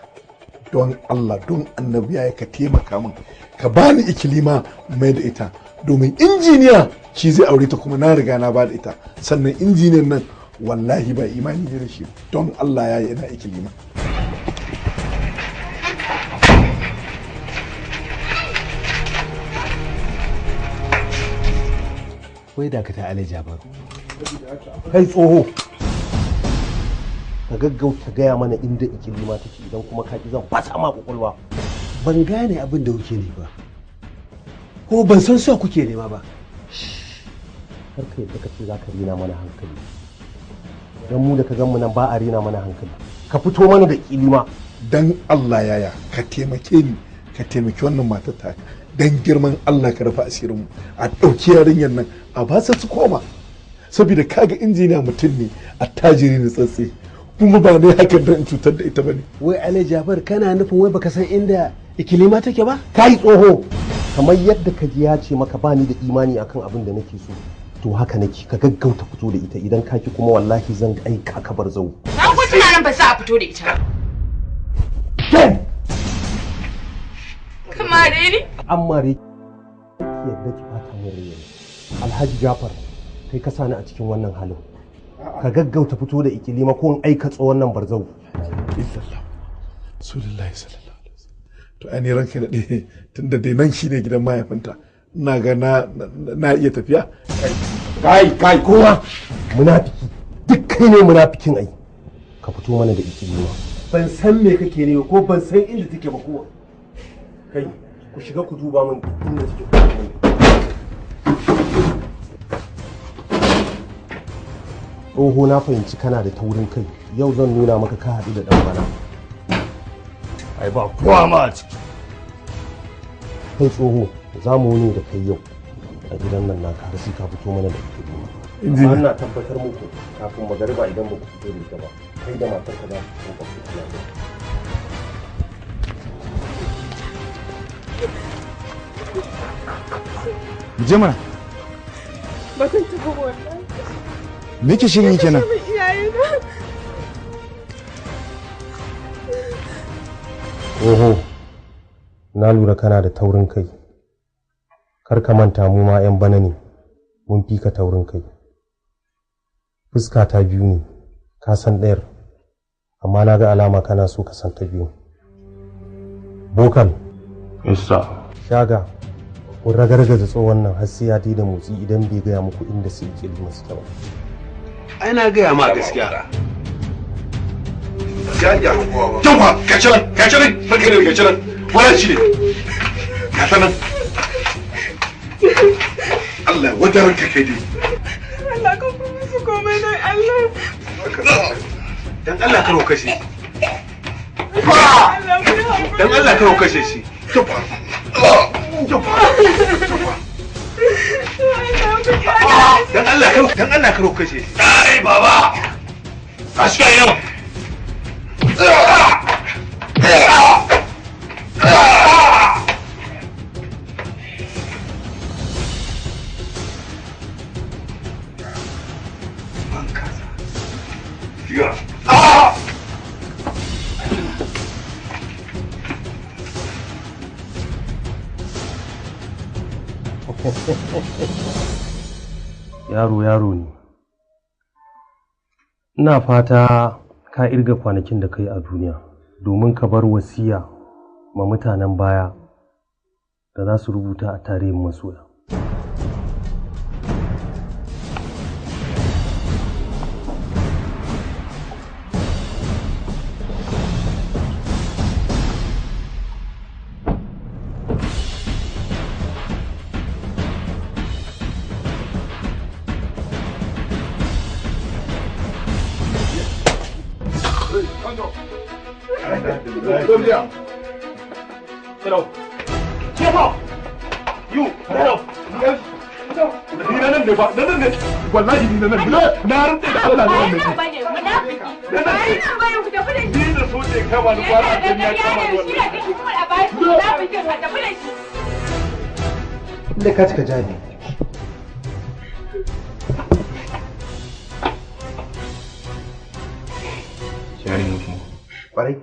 Don Allah, don annabi yaya ka taimaka min, ka bani ikilima mai da ita. Domin injiniya shi zai aure ta kuma na riga na ba da ita. Sannan injiniyan nan wallahi ba imani ne da shi. Don Allah yaya ina ikilima. Wai da ka ta Alhaji Jabaru. Kai tsoho. Ka gaggauta gaya mana inda ikilima take idan kuma ka ki zan fasa ma kwakwalwa. Ban gane abin da kuke ne ba. Ko ban san so kuke nema ba. Kar ka yadda ka ce za ka rena mana hankali. Dan mu da ka gan mu nan ba a rena mana hankali. Ka fito mana da ikilima. Dan Allah yaya ka taimake ni, ka taimaki wannan matar ta. Dan girman Allah ka rufe asirin mu. A ɗauki yarinyar nan a ba su koma. Saboda kaga injiniya mutum ne, attajiri ne tsatse. Kuma ba ne hakan don cutar da ita bane. Wai Alhaji Jafar kana nufin wai baka san inda ikilima take ba? Kai tsoho. Kamar yadda ka ji ya ce maka bani da imani akan abin da nake so. To haka nake ka gaggauta fito da ita idan kaki kuma wallahi zan aika ka bar zau. Na ku tunanin ba za a fito da ita. Kamare ni? Amma dai ki yadda ki fata min rai. Alhaji Jafar kai ka sani a cikin wannan halin. Ka gaggauta fito da ikilima ko in aika tsohon nan barzau. Illallah. Rasulullahi sallallahu alaihi wasallam. To ai ranka da dai tunda dai nan shine gidan mahaifinta. Ina ga na iya tafiya. Kai kowa munafiki. Duk kai ne munafikin ai. Ka fito mana da ikilima. Ban san me kake ne ko ban san inda take ba kowa. Kai ku shiga ku duba min inda take. Oho na fahimci kana da taurin kai. Yau zan nuna maka ka haɗu da ɗan bana. Ai ba kowa ma a ciki. Kai tsoho za mu wuni da kai yau a gidan nan naka har sai ka fito mana da ikilima. amma ina tabbatar muku kafin magariba idan ba ku fito da ita ba kai da matarka za ku ko ku kula da je mana ba zan tafi wallahi me yake shirin yi kenan oho na lura kana da taurin kai kar ka manta mu ma 'yan bana ne mun fi ka taurin kai fuska ta biyu ne ka san ɗayar amma na ga alama kana so ka san ta biyu bokal isa shaga kun ragargaza tsohon nan har sai ya da motsi idan bai gaya muku inda su yake da masu kyau ai na gaya ma gaskiya Jaja, jumpa, kaciran, baka da kaciran, wala shi ne, ka sanan. Allah, wata ranka kai dai. Allah ka kuma su komai don Allah. Dan Allah karo kashe. Dan Allah karo kashe shi. Jumpa. Dan Allah karo kashe shi. Ai baba. Tashi kai yau. yaro ne ina fata ka irga kwanakin da kai a duniya domin ka bar wasiya ma mutanen baya da za su rubuta a tarihin masoya. Wallahi ni nan na rantsa da Allah ne wannan ni da so ce kama da kwana da ya kama da wannan inda ka cika jari jarumi kuma kwarai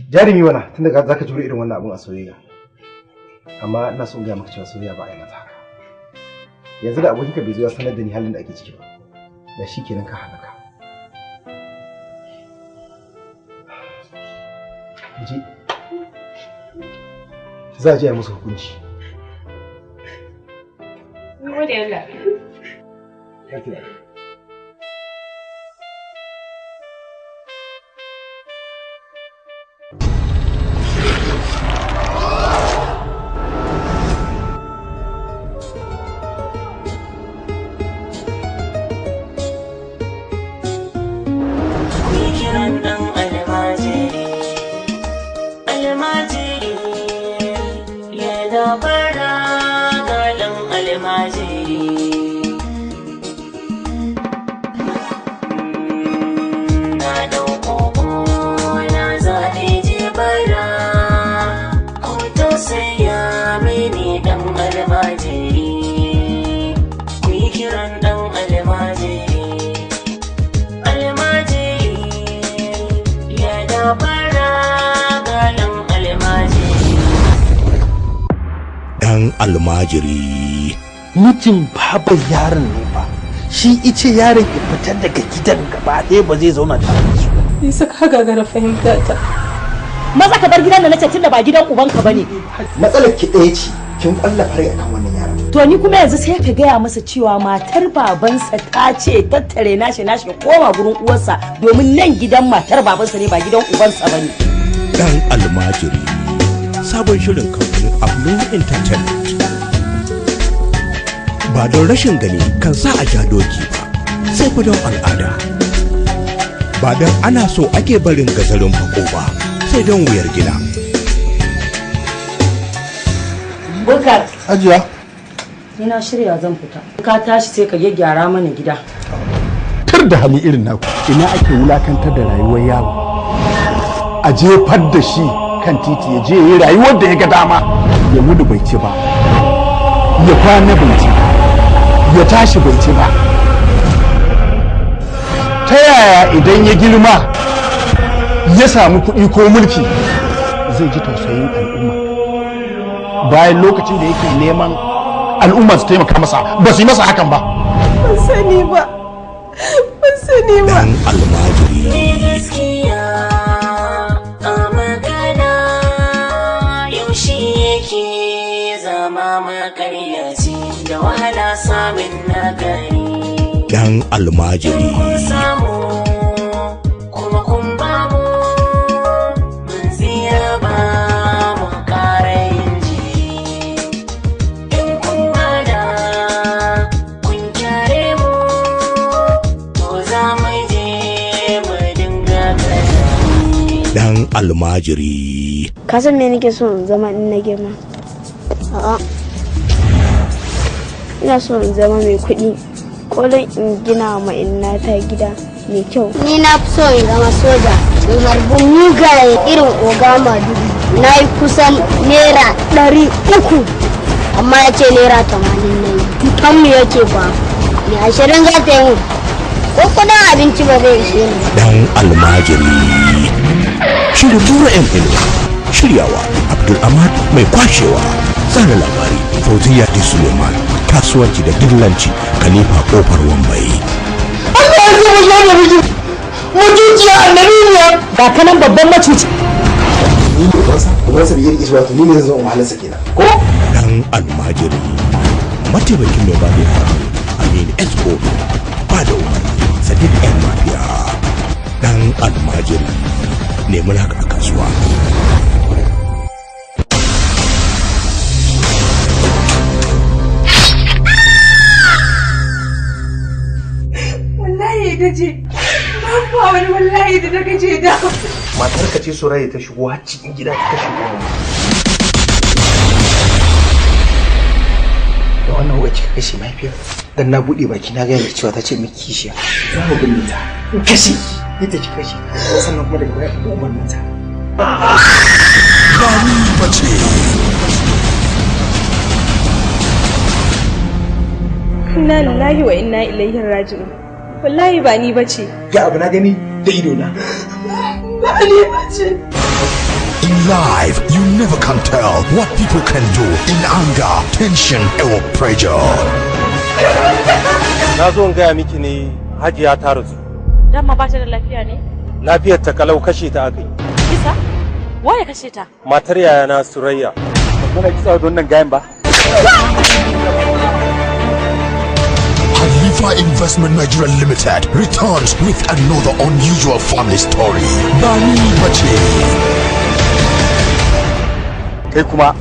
jarumi wana tunda za ka jure irin wannan abun a soyayya amma ina so in ga maka cewa soyayya ba a yi mata haka yanzu da abokinka bai zo ya sanar da ni halin da ake ciki ba da shi kenan ka halaka ji za a je a musu hukunci gode Allah almajiri. Mijin baban yaron ne ba, shi ice yaron ya fitar daga gidan gaba ɗaya ba zai zauna tare da su. Ni saka gagara fahimta ta. Maza ka bar gidan da nace tunda ba gidan ubanka bane. Matsalar ki ɗaya ce, kin kwalla fare akan wannan yaron. To ni kuma yanzu sai ka gaya masa cewa matar babansa ta ce tattare nashi ya koma gurin uwarsa domin nan gidan matar babansa ne ba gidan ubansa bane. Dan almajiri. Sabon shirin kamfanin Ablu Entertainment. Ba don rashin gani kan sa a ja doki ba, sai fa don al'ada. Ba don ana so ake barin gazarin fako ba, sai don wuyar gida. Bukar. Hajiya. Ni na shirya zan fita. Ka tashi sai ka gyaggyara mana gida. Kar da hali irin naku. Ina ake wulakantar da rayuwar yaro. A jefar da shi kan titi ya je yi rayuwar da ya ga dama. Ya gudu bai ci ba. Ya kwana bai ci ba. Ya tashi bai ci ba. Ta yaya idan ya girma ya samu kuɗi ko mulki zai ji tausayin al'umma bayan lokacin da yake neman al'umma su taimaka masa ba su yi masa hakan ba. Ban sani ba. Ban sani ba. Dan almajiri. Gaskiya a magana yaushe yake zama makaryaci da wahala samun nagari. Dan almajiri. Kun samu kuma kun bamu mun tsira ba mu ƙara yin jiri. In kun gada kun kyare mu to za mu je mu dinga gani. Dan almajiri. Ka san me nake so in zama in na girma? A'a. Ina so in zama mai kuɗi. Ko don in gina ma inna ta gida mai kyau. Ni na fi so in zama soja in harbi mugaye irin ogama dubu. Na yi kusan naira 300 amma ya ce naira 80 na yi. Kanmu yake ba. Ni 20 za ta yi ko kudin abinci ba zai ishe ni. Dan almajiri. Shirin Nura M. Shiryawa Abdul Ahmad mai kwashewa. Tsara labari Fauziya D. Suleiman. Kasuwanci da dillanci Khalifa Kofar Wambai. Allah ya zama shi da miji. Mutuciya annabiya. Ga kanan babban macuci. Ni ne ubansa da yake wato ni ne zan zama wahalarsa kenan. Ko? Dan almajiri. Mataimakin mai bada Aminu S.O. Bada Umar Sadiq M. Mafiya. Dan almajiri. Nemi naka a kasuwa. gaje ba wani wallahi da na gaje da matar ka ce Suraya ta shigo har cikin gida ta shigo da wannan wuka kika kashe mahaifiyar dan na bude baki na ga cewa ta ce miki kishiya za mu binne ta in kashe ita ki kashe sannan kuma daga baya ku umarnin ta Gani bace inna lillahi wa inna ilaihi raji'un wallahi ba ni bace ya abu na gani da ido na ba ni bace. In life, you never can tell what people can do in anger, tension, or pressure. Na zo in gaya miki ne Hajiya ta rasu. Dama ba ta da lafiya ne? Lafiyar ta kalau kashe ta aka yi. Kisa? Waye kashe ta? Matar yayana Surayya. Muna kisa da wannan gayan ba. Khalifa Investment Nigeria Limited returns with another unusual family story. Bani Bache. Kai kuma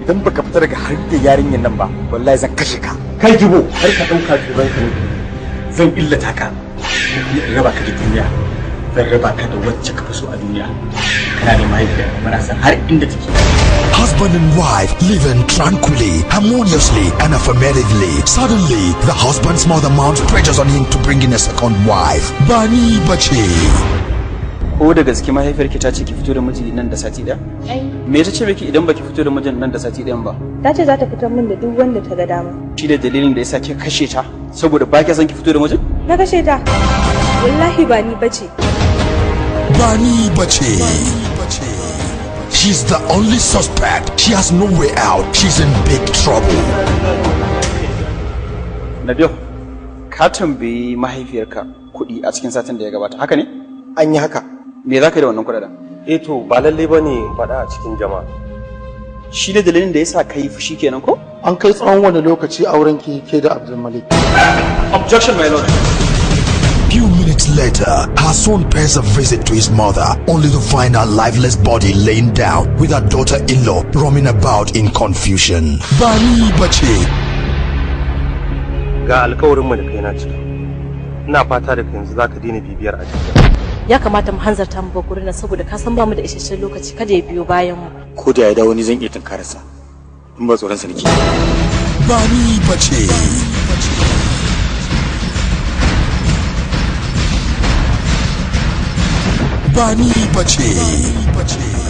idan baka fita daga harkar yarinyar nan ba wallahi zan kashe ka. Kai jibo har ka dauka tuban ka ne. Zan illata ka. In raba ka da duniya. Zan raba ka da wacce ka fi so a duniya. Kana da mahaifiya kuma na san har inda take. Husband and wife living tranquilly, harmoniously, and affirmatively. Suddenly, the husband's mother mounts pressures on him to bring in a second wife. Bani Bache. Ko da gaske mahaifiyarki ta ce ki fito da miji nan da sati daya? Me ta ce miki idan baki fito da mijin nan da sati dayan ba? Ta ce za ta fitar min da duk wanda ta ga dama. Shi da dalilin da yasa kika kashe ta saboda ba ki san ki fito da mijin? Na kashe ta. Wallahi ba ni bace. Bani Bache. She's the only suspect. She has no way out. She's in big trouble. Nabil, ka tambayi mahaifiyarka kuɗi a cikin satin da ya gabata, haka ne? An yi haka. Me za ka yi da wannan kuɗaɗen? Eh to ba lalle bane faɗa a cikin jama'a. Shi da dalilin da yasa ka yi fushi kenan ko? An kai tsawon wani lokaci auren ki ke da Abdul Malik. Objection, my lord. Few minutes later, her son pays a visit to his mother, only to find her lifeless body laying down with her daughter-in-law roaming about in confusion. Bani Bache. Ga alƙawarin mu da kai na cika. Ina fata da yanzu zaka daina bibiyar a cikin. Ya kamata mu hanzarta mu gurin nan saboda ka san ba mu da isasshen lokaci kada ya biyo bayan mu. Ko da ya dawo ni zan iya tunkararsa. In ba tsoron sa nake. Bani bace. Bani bace.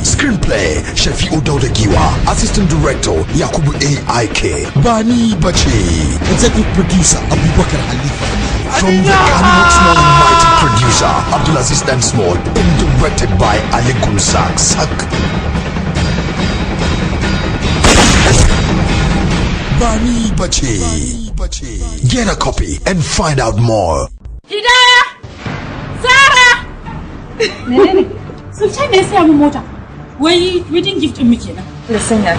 Screenplay Shafi'u Dauda Giwa. Assistant Director Yakubu A.I.K. Bani bace. Executive Producer Abubakar Halifa. From the Ghana Small and Mighty Producer Abdulaziz Dan Small. And directed by Ali Gumsak Sak. Bani bace. Get a copy and find out more. Hidaya! Sarah! Menene? Sultan ne ya saya min mota. Wai wedding gift din mu kenan. Listen na.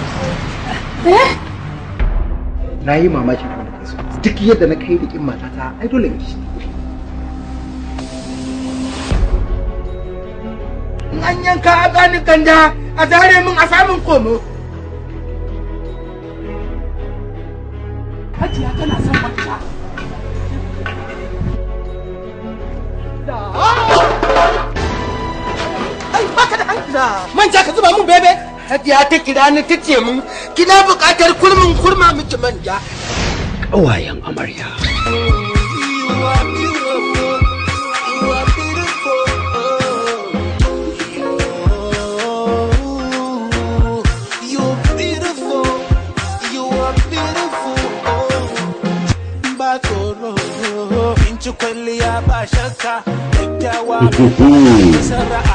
Na yi mamaki kuma da kai duk yadda na kai bikin matata ai dole ki. An yanka a bani ganda a zare min a samun komo. Hajiya tana son wata. Ai baka da hankali. Manja ka zuba mun bebe. Hajiya ta kira ni ta ce mun kina buƙatar kurma miki manja. Ƙawayen amarya.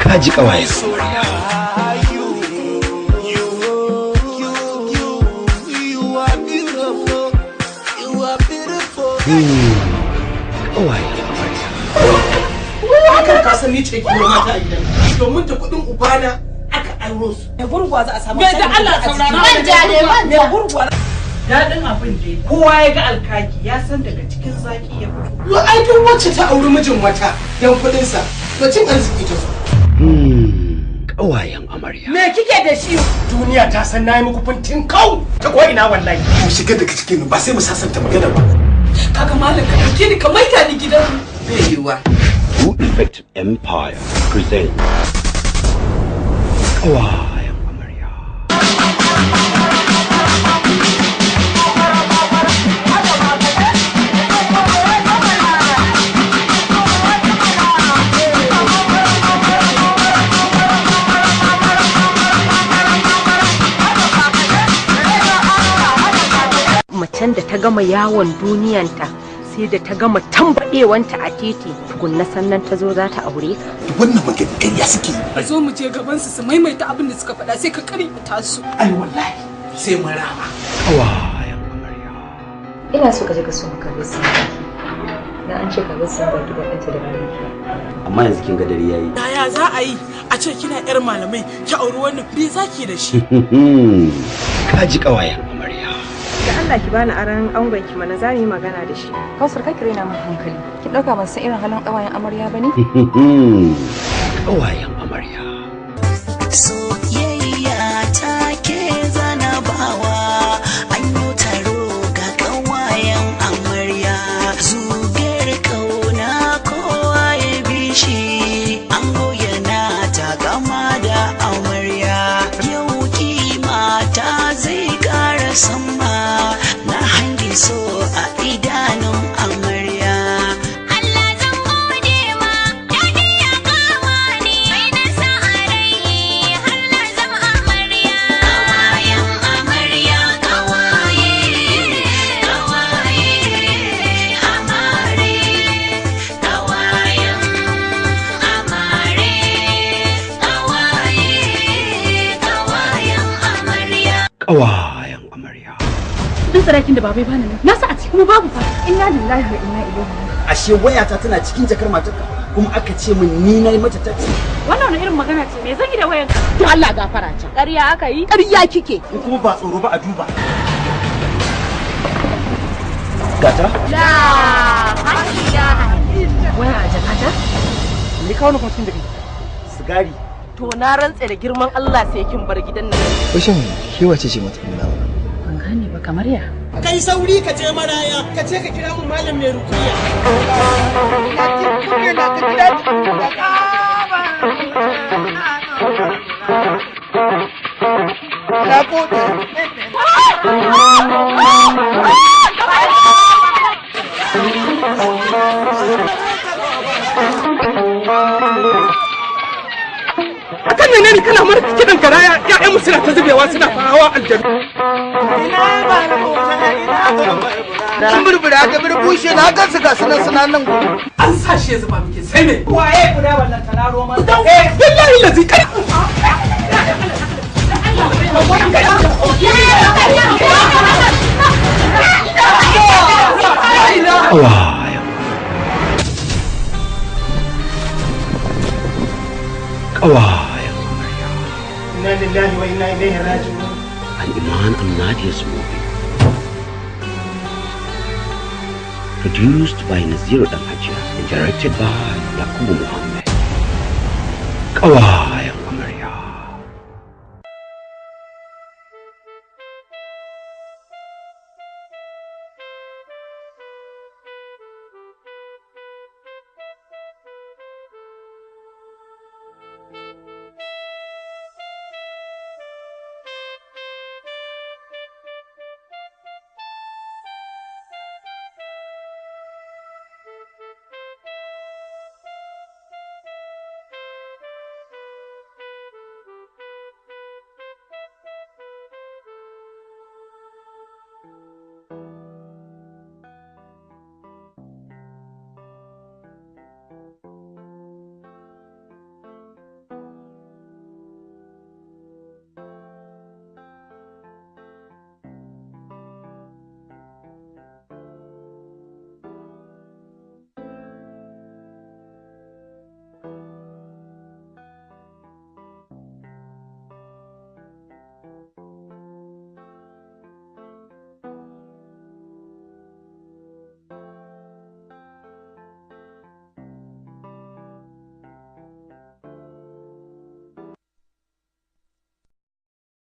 Kaji ƙawayen Haka ka san ni ce ki mata a gidan. Domin ta kudin ubana aka auro su. Da gurgwa za a samu. Me da Allah saurara. Manja ne manja. Me gurgwa. Daɗin abin dai kowa ya ga alkaki ya san daga cikin zaki ya fito. Yo ai duk wacce ta auri mijin wata dan kudin sa. To cin arziki ta so. Ƙawayen amarya. Me kike da shi? Duniya ta san nayi muku fintin kau ta ko ina wallahi. Ku shiga daga cikin ba sai mu sasanta magana ba. Kaga malam ka dauke ni ka maida ni gidan. Bai yiwa. Who Effect Empire presents Ƙawayen amarya. Macen da ta gama yawon duniyanta sai da ta gama tambaɗewanta a titi tukunna sannan ta zo za ta aure ka. Wannan magana ƙarya suke. A zo mu je gaban su maimaita abin da suka faɗa sai ka ta su. Ai wallahi sai mun rama. Ƙawayen amarya. Ina so ka je ka so maka bisin baki. Na an ce ka bisin baki da kanta da rani. Amma yanzu kin ga dare yayi. Yaya za a yi a ce kina yar malamai ki auri wannan bi zaki da shi. Kaji ƙawayen amarya. Da Allah ki bani aran angon ki mana za mu yi magana da shi. Kausar kai kire na mun hankali. Ki dauka ban san irin halin ƙawayen amarya bane? Ƙawayen amarya. Soyayya ta ke zana bawa an yi taro ga ƙawayen amarya. Zugar ƙauna kowa ya bi shi an goyana ta gama da amarya. Yau kima ta zai ƙara sama. Na hangi so a idanun amarya. Allah zan gode ma, daɗi ya kama ni. Mai nasa a rai har na zama amarya. Ƙawayen amarya, ƙawaye, ƙawaye, amare. Ƙawayen amare, ƙawaye, ƙawayen amarya. Ƙawayen amarya. Duk sarakin da babai bani nan nasa a cikin babu fa. Inna lillahi wa inna ilaihi raji'un. Ashe wayata tana cikin jakar matarka kuma aka ce min ni nayi mata taxi. Wannan wani irin magana ce me zan yi da wayanka? To Allah gafara ta. Ƙarya aka yi? Ƙarya kike. In kuma ba tsoro ba a duba. Gata? La hakiya. Waya a jakata? Me kawo ni kuma cikin jaki? Sigari. To na rantse da girman Allah sai kin bar gidan nan. Shin ke wace ce mata nuna? Ban gane ba kamar ya. Kai sauri ka je maraya ka ce ka kira mu malam mai rukiya. Na ki kuke na ka gida da kaba. Na gode. menene kana mara kidan garaya ƴaƴan mu suna ta zubewa suna hawa aljanu. Ina burbura da burbushe na ga su ga suna nan gudu. An sashe zuba muke sai me? Waye guda wannan tana roma. Billahi lazi kai. قوايا إنا لله وإنا إليه راجعون. الإيمان النادي's movie produced by Nazir Dangi and directed by Yakubu Muhammad. قوايا